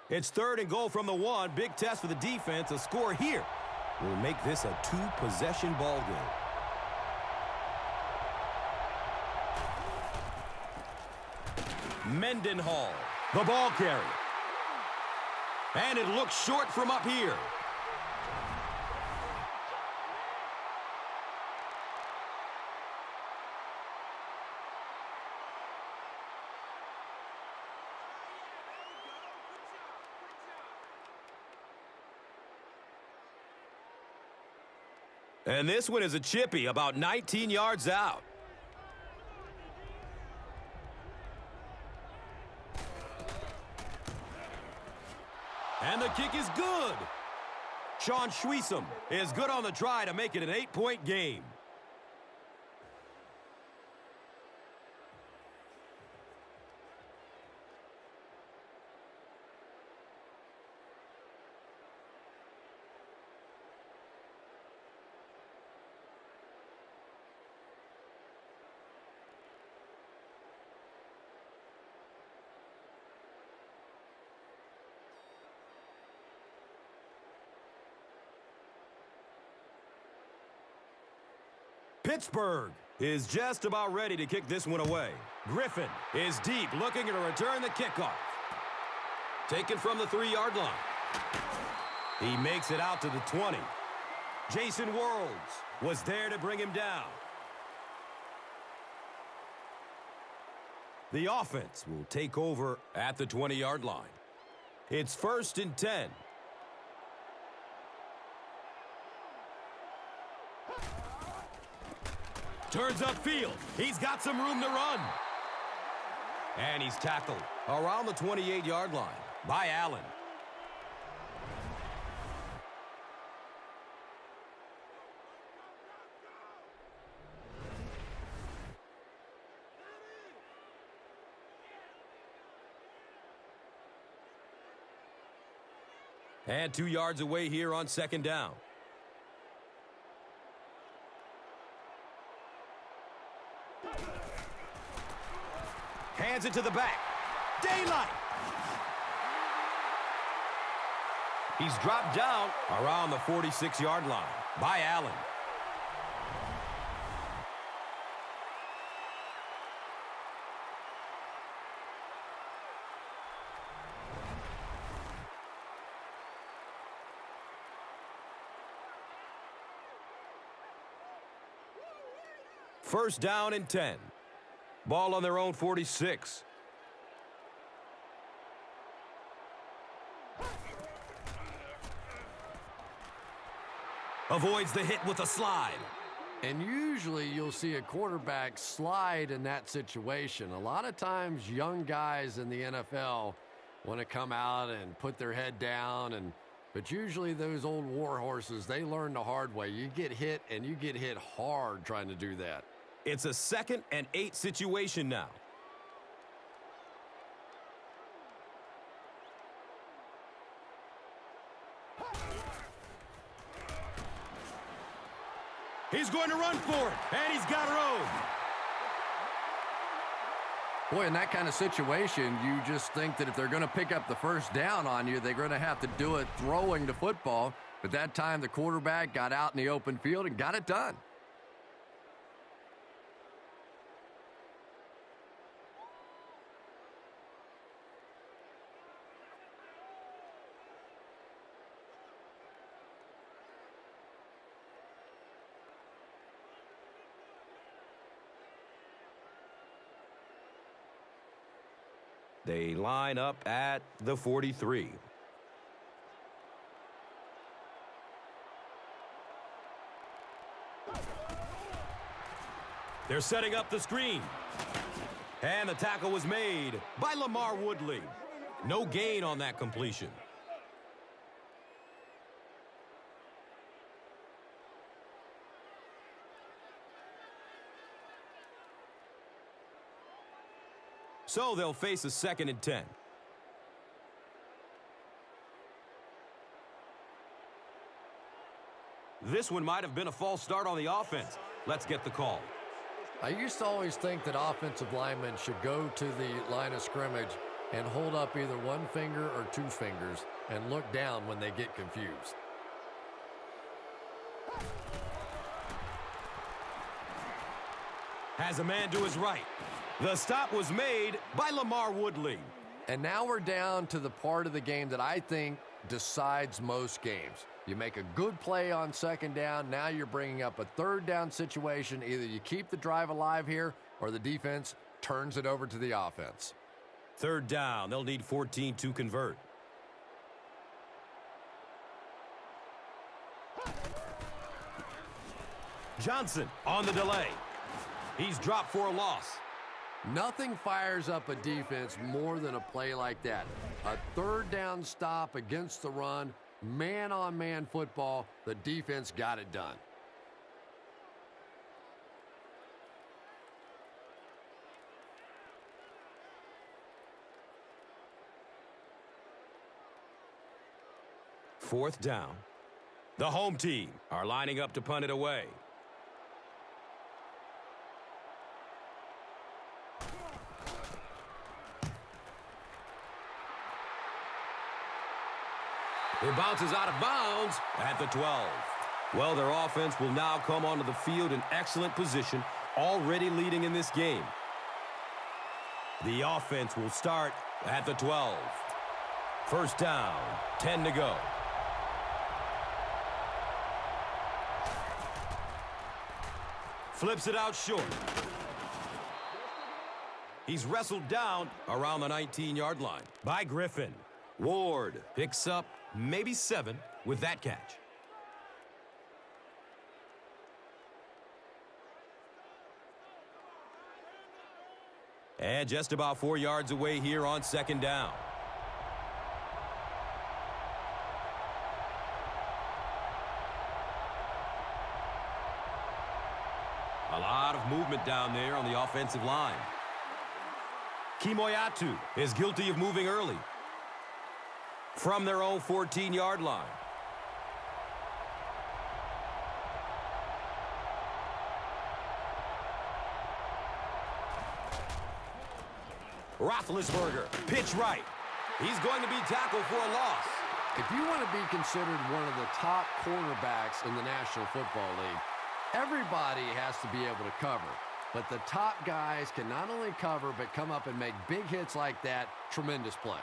It's third and goal from the 1. Big test for the defense. A score here will make this a 2-possession ball game. Mendenhall, the ball carrier. And it looks short from up here. And this one is a chippy, about 19 yards out. And the kick is good. Sean Schwiesom is good on the try to make it an 8-point game. Pittsburgh is just about ready to kick this one away. Griffin is deep, looking to return the kickoff. Taken from the 3-yard line. He makes it out to the 20. Jason Worlds was there to bring him down. The offense will take over at the 20-yard line. It's first and 10. Turns upfield. He's got some room to run. And he's tackled around the 28-yard line by Allen. And 2 yards away here on second down. Hands it to the back. Daylight. He's dropped down around the 46-yard line by Allen. First down and 10. Ball on their own 46. Avoids the hit with a slide. And usually you'll see a quarterback slide in that situation. A lot of times young guys in the NFL want to come out and put their head down. But usually those old war horses, they learn the hard way. You get hit, and you get hit hard trying to do that. It's a 2nd and 8 situation now. He's going to run for it, and he's got room. Boy, in that kind of situation, you just think that if they're going to pick up the first down on you, they're going to have to do it throwing the football. But that time, the quarterback got out in the open field and got it done. They line up at the 43. They're setting up the screen. And the tackle was made by Lamar Woodley. No gain on that completion. So they'll face a 2nd and 10. This one might have been a false start on the offense. Let's get the call. I used to always think that offensive linemen should go to the line of scrimmage and hold up either one finger or two fingers and look down when they get confused. Has a man to his right. The stop was made by Lamar Woodley. And now we're down to the part of the game that I think decides most games. You make a good play on 2nd down. Now you're bringing up a 3rd down situation. Either you keep the drive alive here or the defense turns it over to the offense. 3rd down. They'll need 14 to convert. Johnson on the delay. He's dropped for a loss. Nothing fires up a defense more than a play like that. A 3rd down stop against the run, man-on-man football. The defense got it done. Fourth down. The home team are lining up to punt it away. It bounces out of bounds at the 12. Well, their offense will now come onto the field in excellent position, already leading in this game. The offense will start at the 12. First down, 10 to go. Flips it out short. He's wrestled down around the 19-yard line by Griffin. Ward picks up maybe 7 with that catch. And just about 4 yards away here on 2nd down. A lot of movement down there on the offensive line. Kimoyatu is guilty of moving early from their own 14-yard line. Roethlisberger, pitch right. He's going to be tackled for a loss. If you want to be considered one of the top cornerbacks in the National Football League, everybody has to be able to cover. But the top guys can not only cover, but come up and make big hits like that. Tremendous play.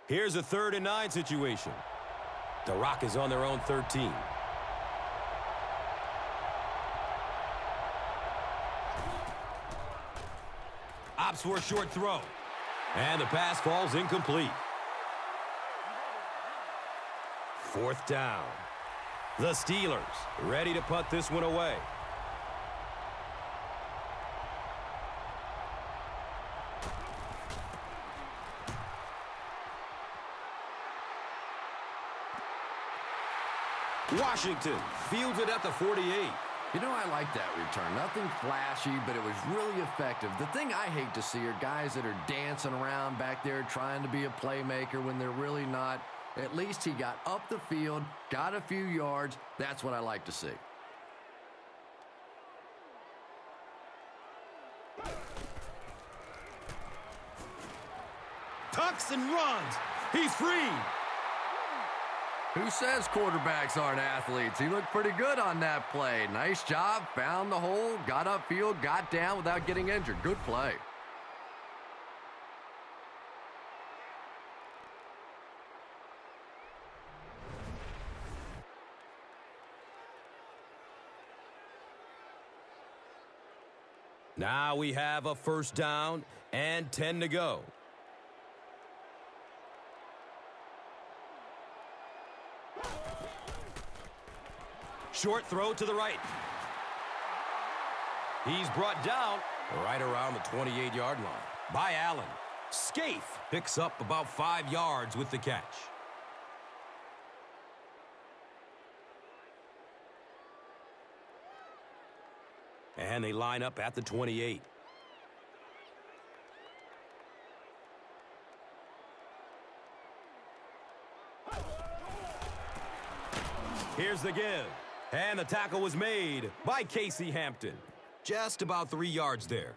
Here's a 3rd and 9 situation. The Rock is on their own 13. Opts for a short throw. And the pass falls incomplete. 4th down. The Steelers ready to punt this one away. Washington fields it at the 48. You know, I like that return. Nothing flashy, but it was really effective. The thing I hate to see are guys that are dancing around back there trying to be a playmaker when they're really not. At least he got up the field, got a few yards. That's what I like to see. Tucks and runs. He's free. Who says quarterbacks aren't athletes? He looked pretty good on that play. Nice job, found the hole, got upfield, got down without getting injured. Good play. Now we have a first down and 10 to go. Short throw to the right. He's brought down right around the 28-yard line by Allen. Scaife picks up about 5 yards with the catch. And they line up at the 28. Here's the give. And the tackle was made by Casey Hampton. Just about 3 yards there.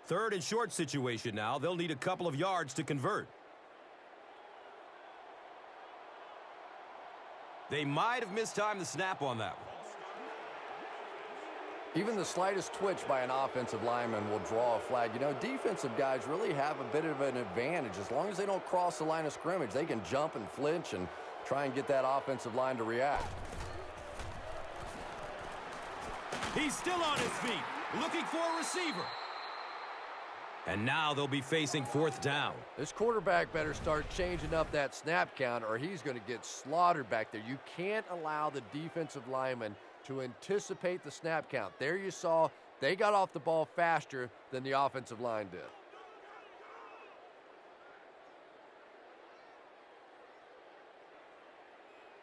Third and short situation now. They'll need a couple of yards to convert. They might have mistimed the snap on that one. Even the slightest twitch by an offensive lineman will draw a flag. You know, defensive guys really have a bit of an advantage. As long as they don't cross the line of scrimmage, they can jump and flinch and try and get that offensive line to react. He's still on his feet, looking for a receiver. And now they'll be facing fourth down. This quarterback better start changing up that snap count or he's going to get slaughtered back there. You can't allow the defensive lineman to anticipate the snap count. There you saw they got off the ball faster than the offensive line did.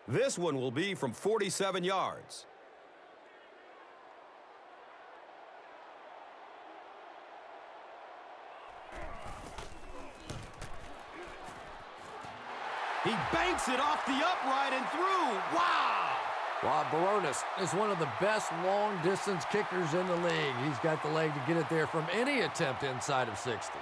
This one will be from 47 yards. He banks it off the upright and through. Wow! Rob Baronis is one of the best long-distance kickers in the league. He's got the leg to get it there from any attempt inside of 60.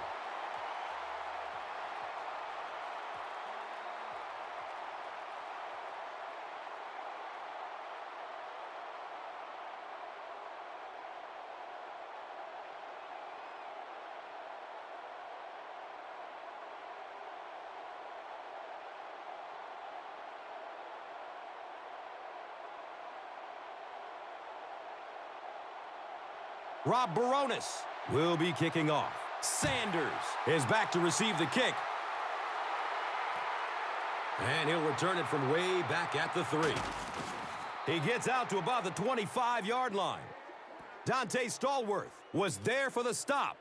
Rob Baronis will be kicking off. Sanders is back to receive the kick. And he'll return it from way back at the 3. He gets out to about the 25-yard line. Dante Stallworth was there for the stop.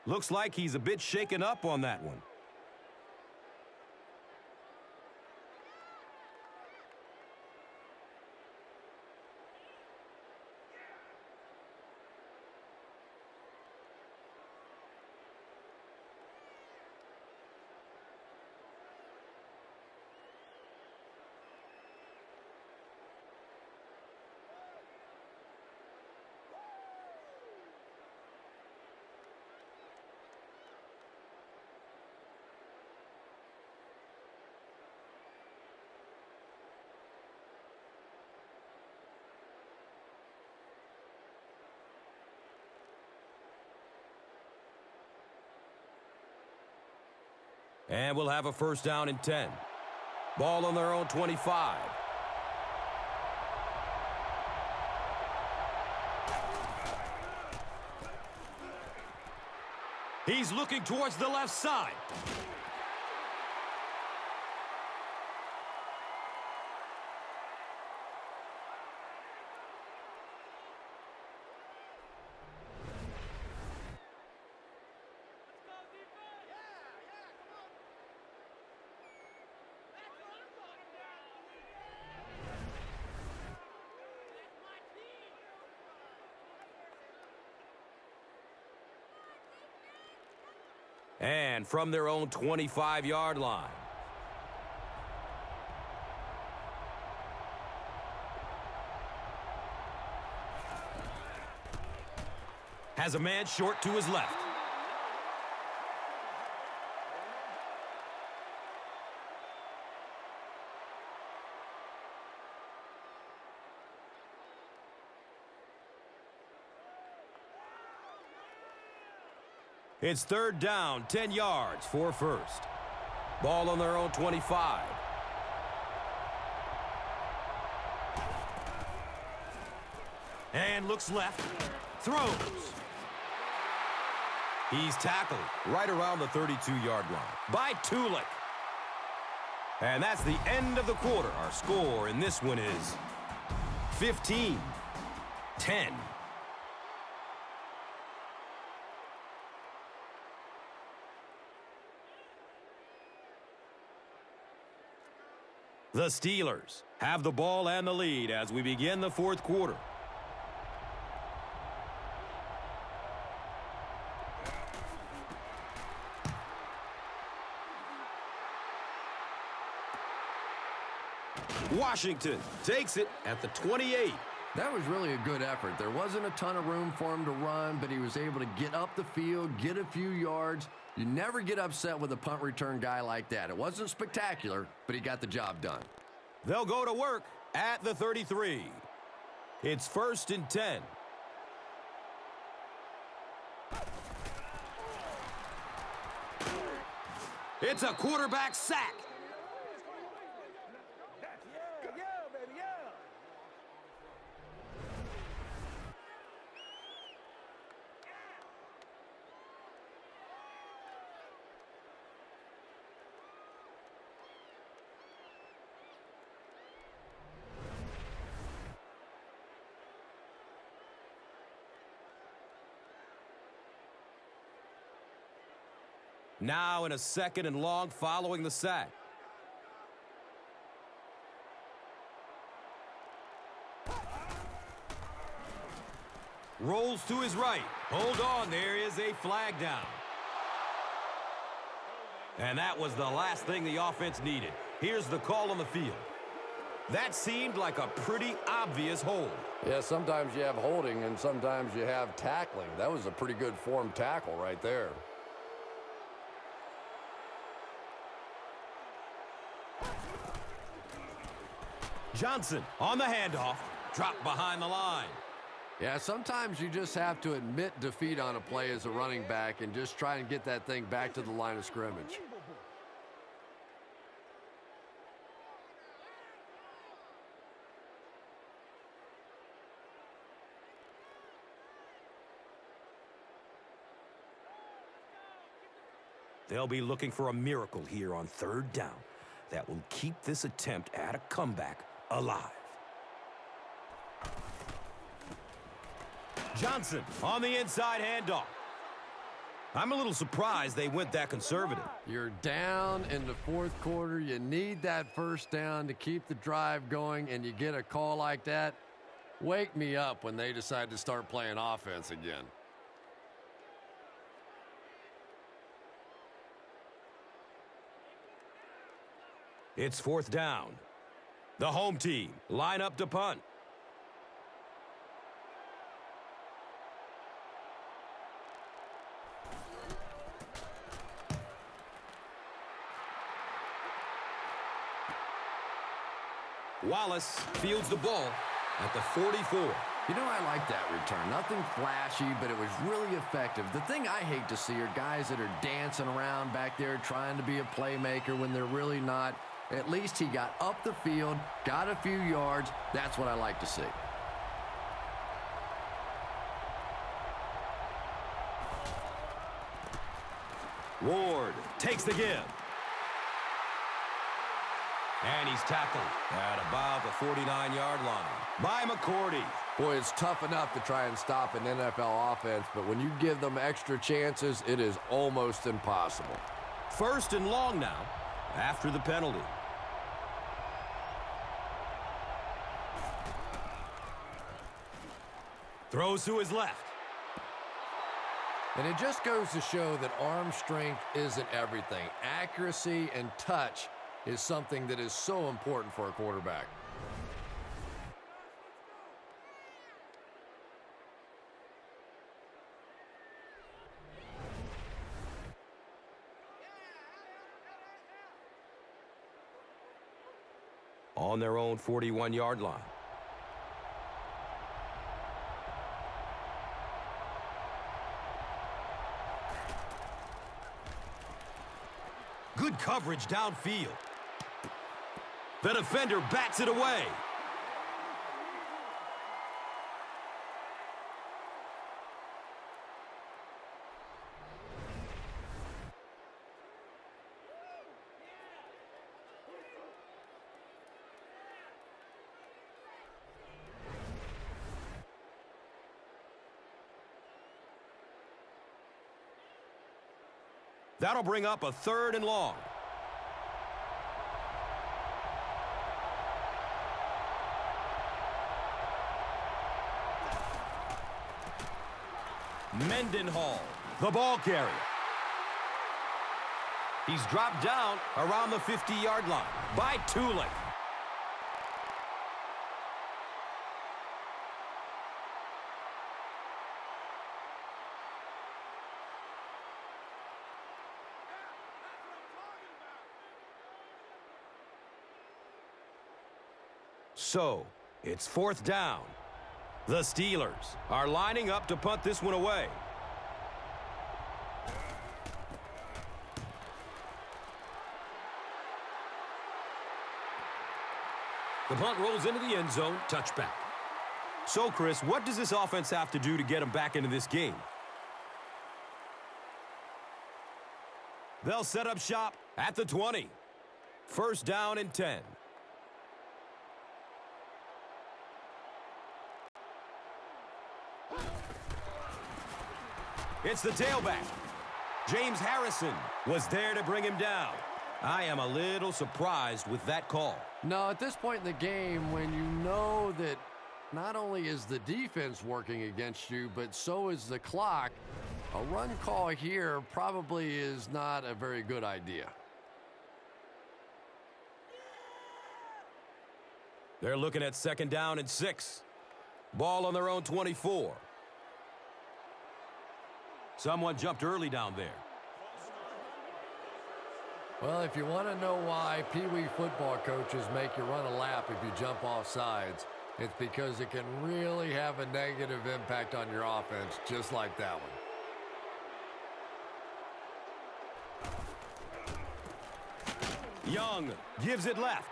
Looks like he's a bit shaken up on that one. And we'll have a first down and 10. Ball on their own 25. He's looking towards the left side. And from their own 25-yard line. Has a man short to his left. It's third down, 10 yards for first. Ball on their own 25. And looks left. Throws. He's tackled right around the 32-yard line by Tulik. And that's the end of the quarter. Our score in this one is 15-10. The Steelers have the ball and the lead as we begin the fourth quarter. Washington takes it at the 28. That was really a good effort. There wasn't a ton of room for him to run, but he was able to get up the field, get a few yards. You never get upset with a punt return guy like that. It wasn't spectacular, but he got the job done. They'll go to work at the 33. It's 1st and 10. It's a quarterback sack. Now in a 2nd and long following the sack. Rolls to his right. Hold on, there is a flag down. And that was the last thing the offense needed. Here's the call on the field. That seemed like a pretty obvious hold. Yeah, sometimes you have holding and sometimes you have tackling. That was a pretty good form tackle right there. Johnson on the handoff, dropped behind the line. Yeah, sometimes you just have to admit defeat on a play as a running back and just try and get that thing back to the line of scrimmage. They'll be looking for a miracle here on 3rd down that will keep this attempt at a comeback alive. Johnson on the inside handoff. I'm a little surprised they went that conservative. You're down in the 4th quarter. You need that 1st down to keep the drive going, and you get a call like that. Wake me up when they decide to start playing offense again. It's 4th down. The home team line up to punt. Wallace fields the ball at the 44. You know, I like that return. Nothing flashy, but it was really effective. The thing I hate to see are guys that are dancing around back there trying to be a playmaker when they're really not. At least he got up the field, got a few yards. That's what I like to see. Ward takes the give. And he's tackled at about the 49-yard line by McCourty. Boy, it's tough enough to try and stop an NFL offense, but when you give them extra chances, it is almost impossible. 1st and long now after the penalty. Throws to his left. And it just goes to show that arm strength isn't everything. Accuracy and touch is something that is so important for a quarterback. On their own 41-yard line. Good coverage downfield. The defender bats it away. That'll bring up a 3rd and long. Mendenhall, the ball carrier. He's dropped down around the 50-yard line by Tulin. So, it's 4th down. The Steelers are lining up to punt this one away. The punt rolls into the end zone, touchback. So, Chris, what does this offense have to do to get them back into this game? They'll set up shop at the 20. 1st down and 10. It's the tailback. James Harrison was there to bring him down. I am a little surprised with that call. No, at this point in the game, when you know that not only is the defense working against you, but so is the clock, a run call here probably is not a very good idea. They're looking at 2nd down and 6. Ball on their own 24. Someone jumped early down there. Well, if you want to know why Pee Wee football coaches make you run a lap if you jump off sides, it's because it can really have a negative impact on your offense, just like that one. Young gives it left.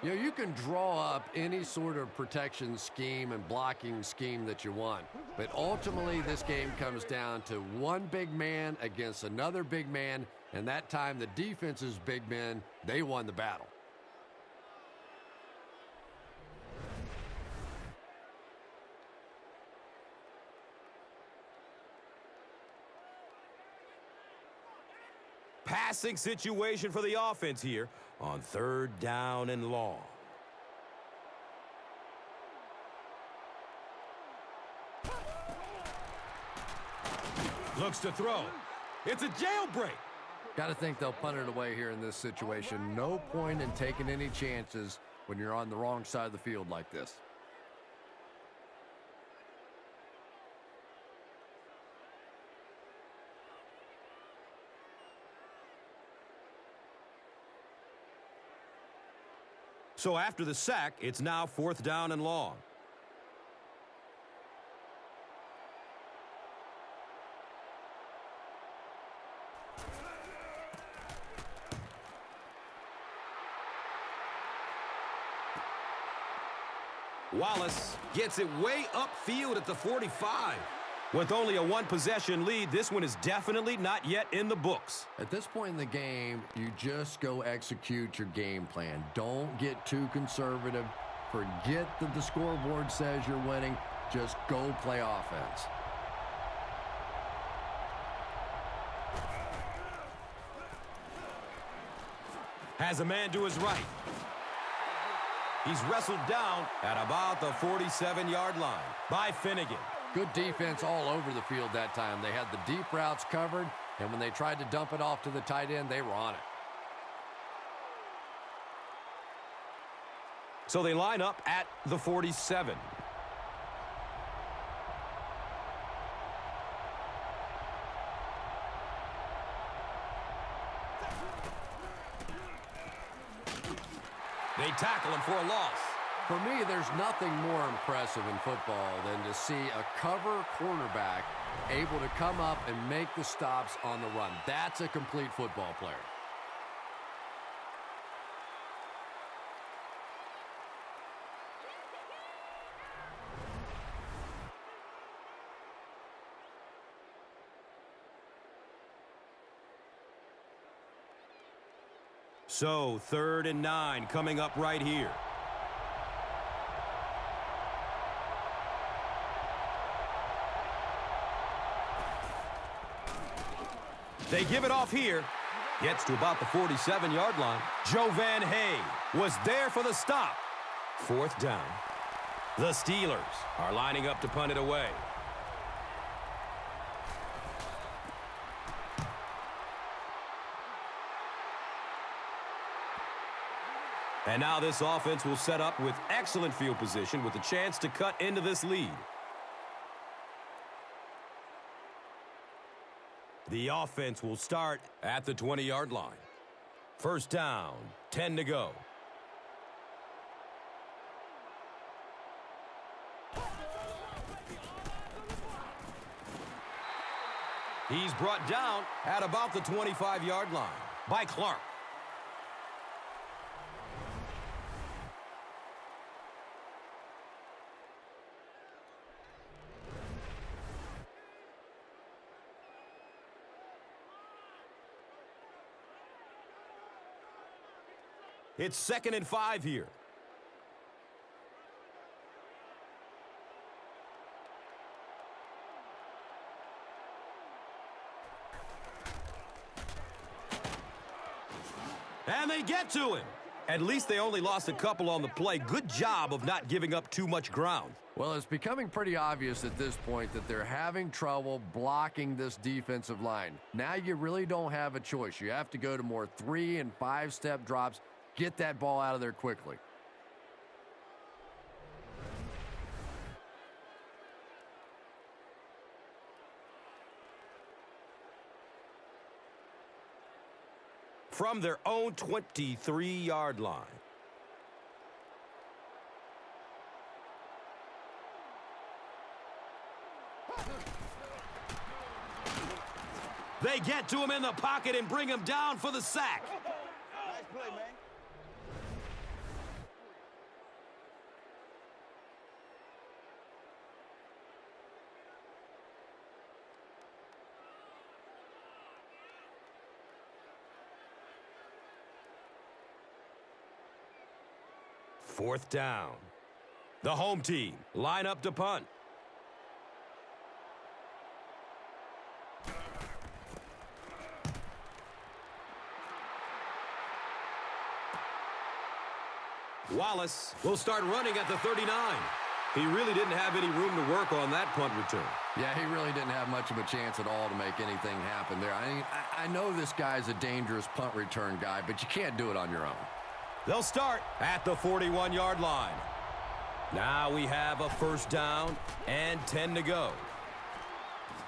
You know, you can draw up any sort of protection scheme and blocking scheme that you want, but ultimately this game comes down to one big man against another big man, and that time the defense's big men, they won the battle. Passing situation for the offense here on 3rd down and long. Looks to throw. It's a jailbreak. Got to think they'll punt it away here in this situation. No point in taking any chances when you're on the wrong side of the field like this. So after the sack, it's now 4th down and long. Wallace gets it way upfield at the 45. With only a 1-possession lead, this one is definitely not yet in the books. At this point in the game, you just go execute your game plan. Don't get too conservative. Forget that the scoreboard says you're winning. Just go play offense. Has a man to his right. He's wrestled down at about the 47-yard line by Finnegan. Good defense all over the field that time. They had the deep routes covered, and when they tried to dump it off to the tight end, they were on it. So they line up at the 47. They tackle him for a loss. For me, there's nothing more impressive in football than to see a cover cornerback able to come up and make the stops on the run. That's a complete football player. So 3rd and 9 coming up right here. They give it off here. Gets to about the 47-yard line. Joe Van Hay was there for the stop. 4th down. The Steelers are lining up to punt it away. And now this offense will set up with excellent field position with a chance to cut into this lead. The offense will start at the 20-yard line. 1st down, 10 to go. He's brought down at about the 25-yard line by Clark. It's 2nd and 5 here. And they get to him. At least they only lost a couple on the play. Good job of not giving up too much ground. Well, it's becoming pretty obvious at this point that they're having trouble blocking this defensive line. Now you really don't have a choice. You have to go to more 3- and 5-step drops. Get that ball out of there quickly. From their own 23-yard line. They get to him in the pocket and bring him down for the sack. Nice play, man. Fourth down. The home team line up to punt. Wallace will start running at the 39. He really didn't have any room to work on that punt return. Yeah, he really didn't have much of a chance at all to make anything happen there. I mean, I know this guy's a dangerous punt return guy, but you can't do it on your own. They'll start at the 41-yard line. Now we have a first down and 10 to go.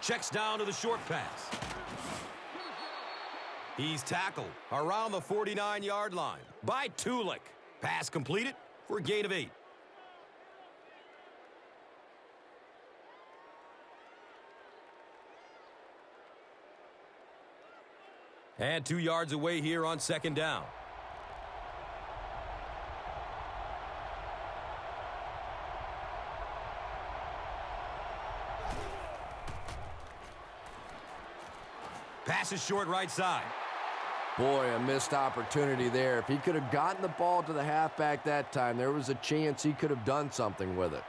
Checks down to the short pass. He's tackled around the 49-yard line by Tulik. Pass completed for a gain of 8. And 2 yards away here on second down. Pass is short right side. Boy, a missed opportunity there. If he could have gotten the ball to the halfback that time, there was a chance he could have done something with it.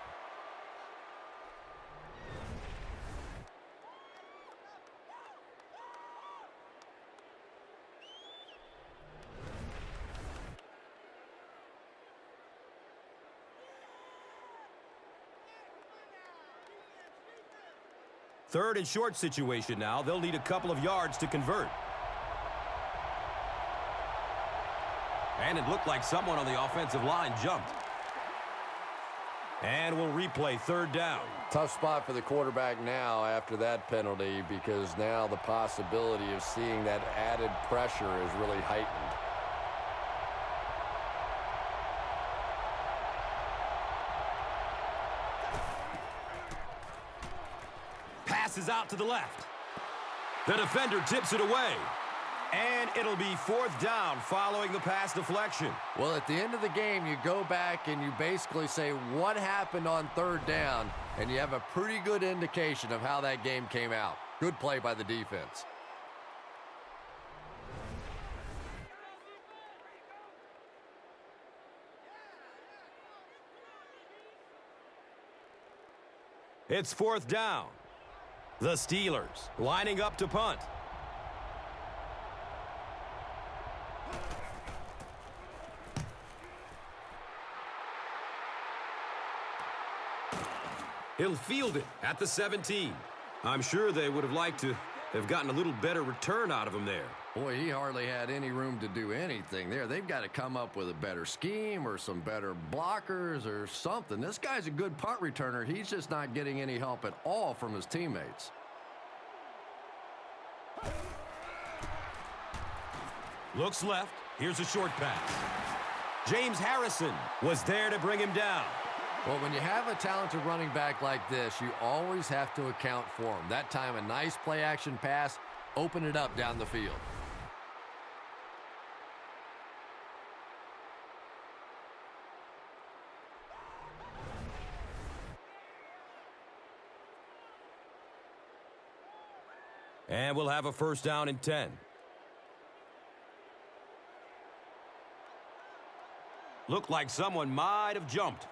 Third and short situation now. They'll need a couple of yards to convert. And it looked like someone on the offensive line jumped. And we'll replay third down. Tough spot for the quarterback now after that penalty, because now the possibility of seeing that added pressure is really heightened. Passes out to the left. The defender tips it away. And it'll be fourth down following the pass deflection. Well, at the end of the game, you go back and you basically say what happened on third down, and you have a pretty good indication of how that game came out. Good play by the defense. It's fourth down. The Steelers lining up to punt. He'll field it at the 17. I'm sure they would have liked to have gotten a little better return out of him there. Boy, he hardly had any room to do anything there. They've got to come up with a better scheme or some better blockers or something. This guy's a good punt returner. He's just not getting any help at all from his teammates. Looks left. Here's a short pass. James Harrison was there to bring him down. Well, when you have a talented running back like this, you always have to account for him. That time, a nice play-action pass, open it up down the field. And we'll have a first down and 10. Looked like someone might have jumped.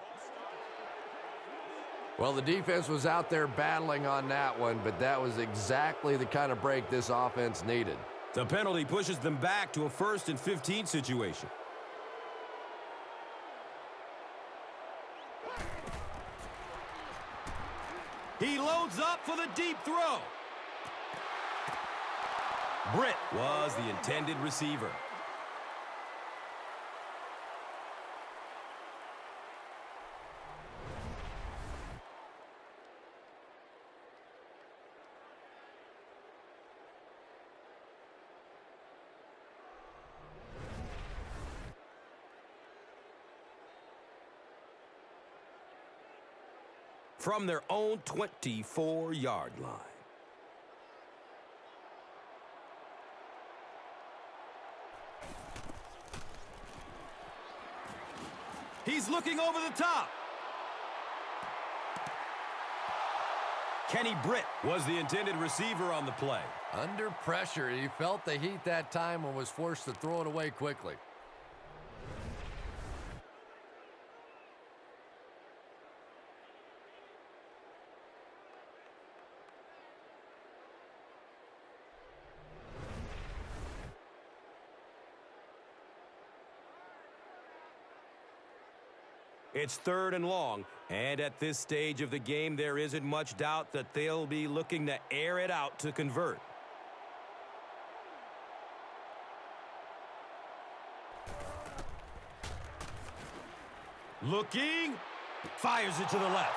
Well, the defense was out there battling on that one, but that was exactly the kind of break this offense needed. The penalty pushes them back to a 1st and 15 situation. He loads up for the deep throw. Britt was the intended receiver. From their own 24-yard line. He's looking over the top. Kenny Britt was the intended receiver on the play. Under pressure, he felt the heat that time and was forced to throw it away quickly. It's 3rd and long, and at this stage of the game, there isn't much doubt that they'll be looking to air it out to convert. Looking, fires it to the left.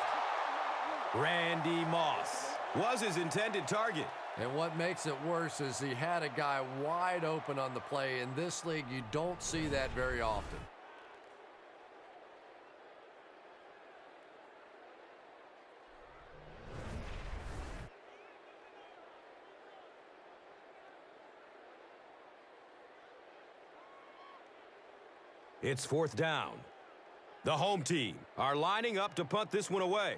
Randy Moss was his intended target. And what makes it worse is he had a guy wide open on the play. In this league, you don't see that very often. It's 4th down. The home team are lining up to punt this one away.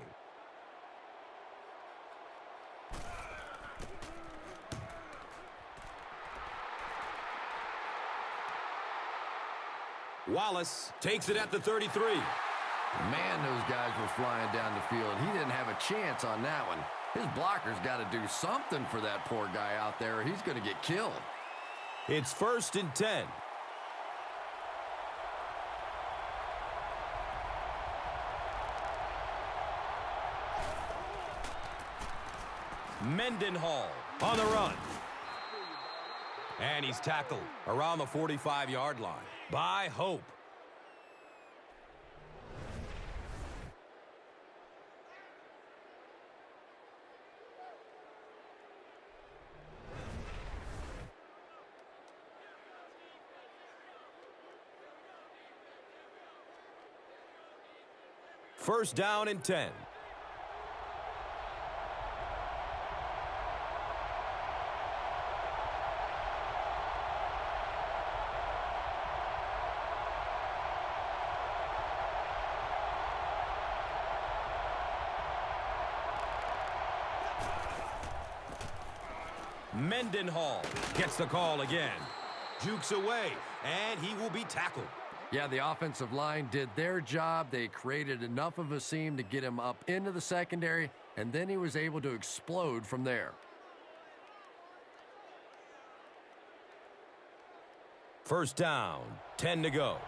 Wallace takes it at the 33. Man, those guys were flying down the field. He didn't have a chance on that one. His blocker's got to do something for that poor guy out there, or he's going to get killed. It's 1st and 10. Mendenhall on the run. And he's tackled around the 45-yard line by Hope. First down and 10. Mendenhall gets the call again. Jukes away, and he will be tackled. Yeah, the offensive line did their job. They created enough of a seam to get him up into the secondary, and then he was able to explode from there. First down, 10 to go.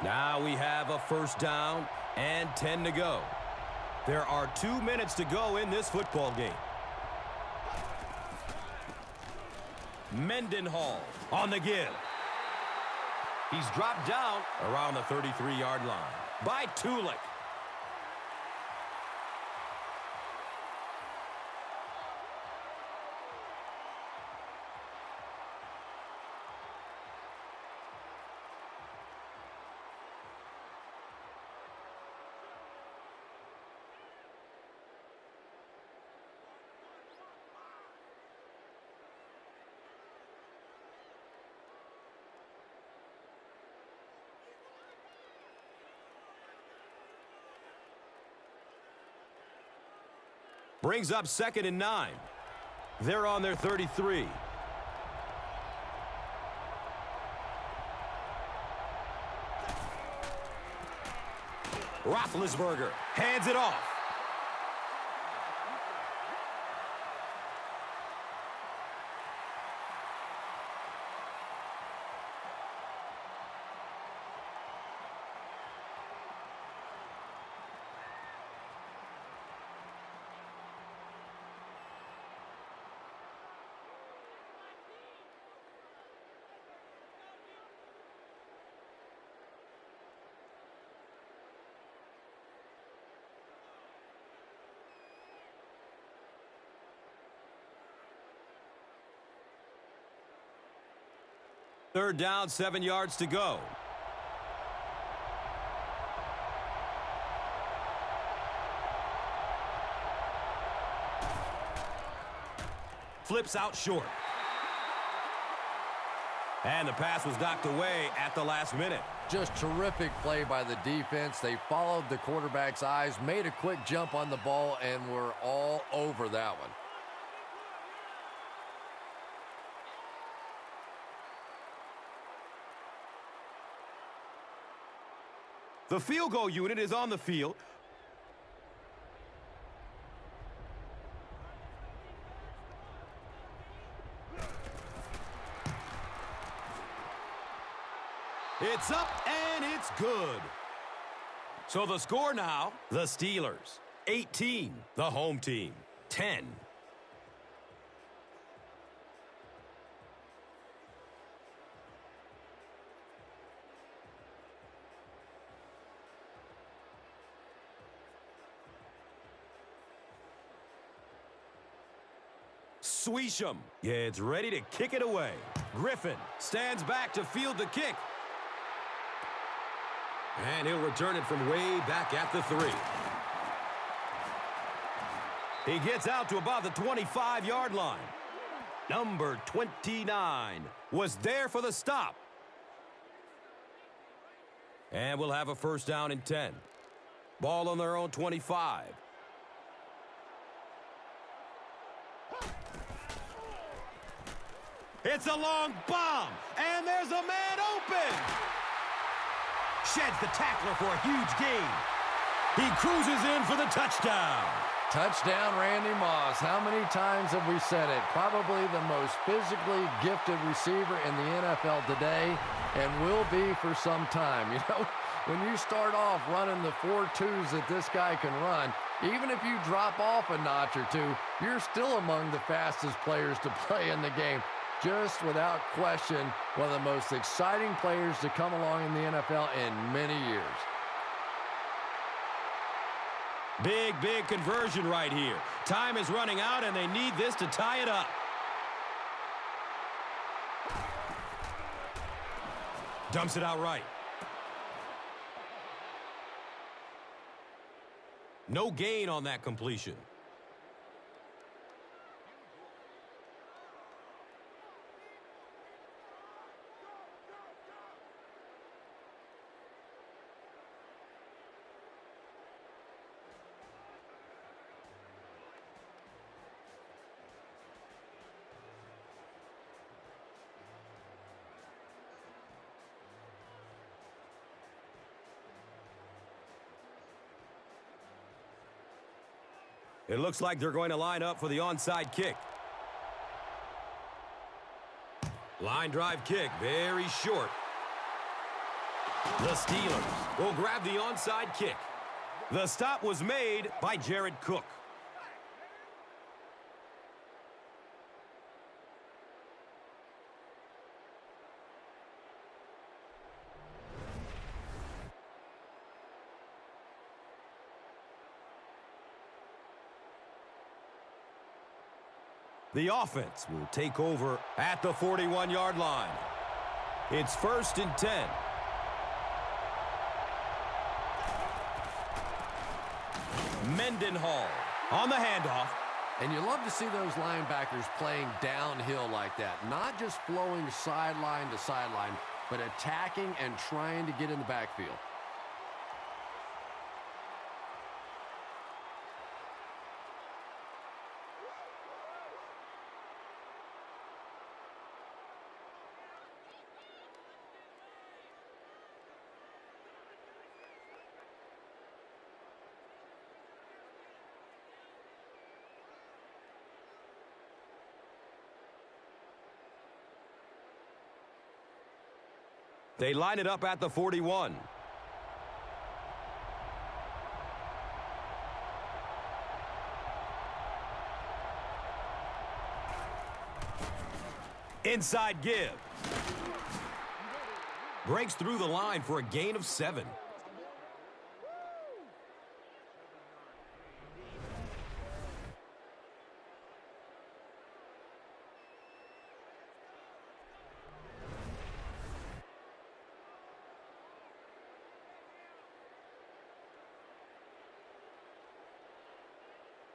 Now we have a first down and 10 to go. There are 2 minutes to go in this football game. Mendenhall on the give. He's dropped down around the 33-yard line by Tulik. Brings up 2nd and 9. They're on their 33. Roethlisberger hands it off. Third down, 7 yards to go. Flips out short. And the pass was knocked away at the last minute. Just terrific play by the defense. They followed the quarterback's eyes, made a quick jump on the ball, and were all over that one. The field goal unit is on the field. It's up and it's good. So the score now, the Steelers 18, the home team 10. Sweesham gets ready to kick it away. Griffin stands back to field the kick. And he'll return it from way back at the 3. He gets out to about the 25-yard line. Number 29 was there for the stop. And we'll have a first down and 10. Ball on their own 25. It's a long bomb, and there's a man open. Sheds the tackler for a huge gain. He cruises in for the touchdown. Touchdown, Randy Moss. How many times have we said it? Probably the most physically gifted receiver in the NFL today and will be for some time. You know, when you start off running the 4.2s that this guy can run, even if you drop off a notch or two, you're still among the fastest players to play in the game. Just without question, one of the most exciting players to come along in the NFL in many years. Big conversion right here. Time is running out, and they need this to tie it up. Dumps it out right. No gain on that completion. It looks like they're going to line up for the onside kick. Line drive kick, very short. The Steelers will grab the onside kick. The stop was made by Jared Cook. The offense will take over at the 41-yard line. It's 1st and 10. Mendenhall on the handoff. And you love to see those linebackers playing downhill like that. Not just flowing sideline to sideline, but attacking and trying to get in the backfield. They line it up at the 41. Inside give. Breaks through the line for a gain of 7.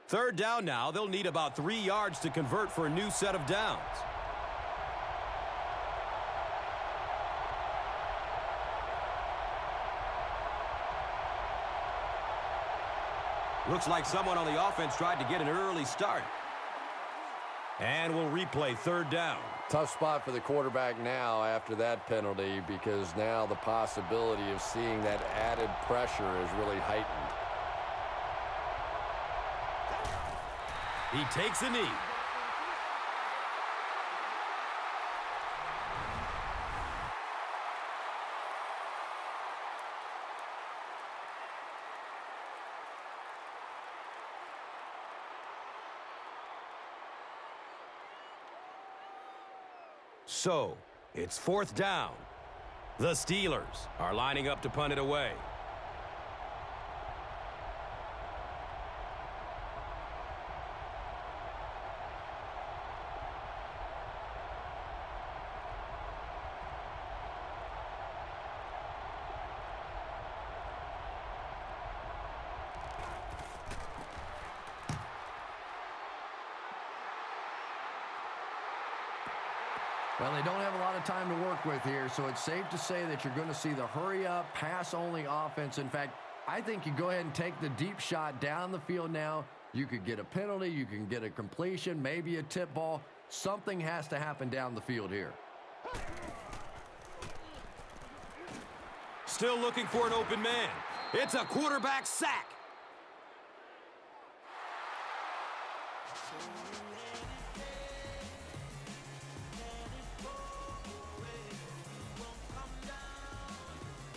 Third down now. They'll need about 3 yards to convert for a new set of downs. Looks like someone on the offense tried to get an early start. And we'll replay 3rd down. Tough spot for the quarterback now after that penalty, because now the possibility of seeing that added pressure is really heightened. He takes a knee. So, it's 4th down. The Steelers are lining up to punt it away. Well, they don't have a lot of time to work with here, so it's safe to say that you're going to see the hurry-up, pass-only offense. In fact, I think you go ahead and take the deep shot down the field now. You could get a penalty, you can get a completion, maybe a tip ball. Something has to happen down the field here. Still looking for an open man. It's a quarterback sack.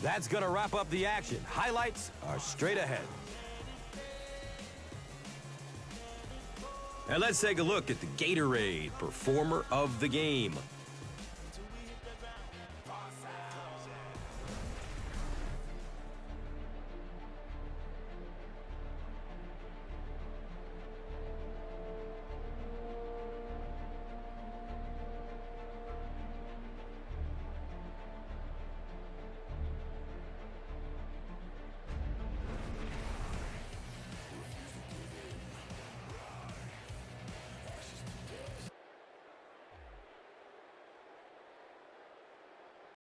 That's going to wrap up the action. Highlights are straight ahead. And let's take a look at the Gatorade Performer of the Game.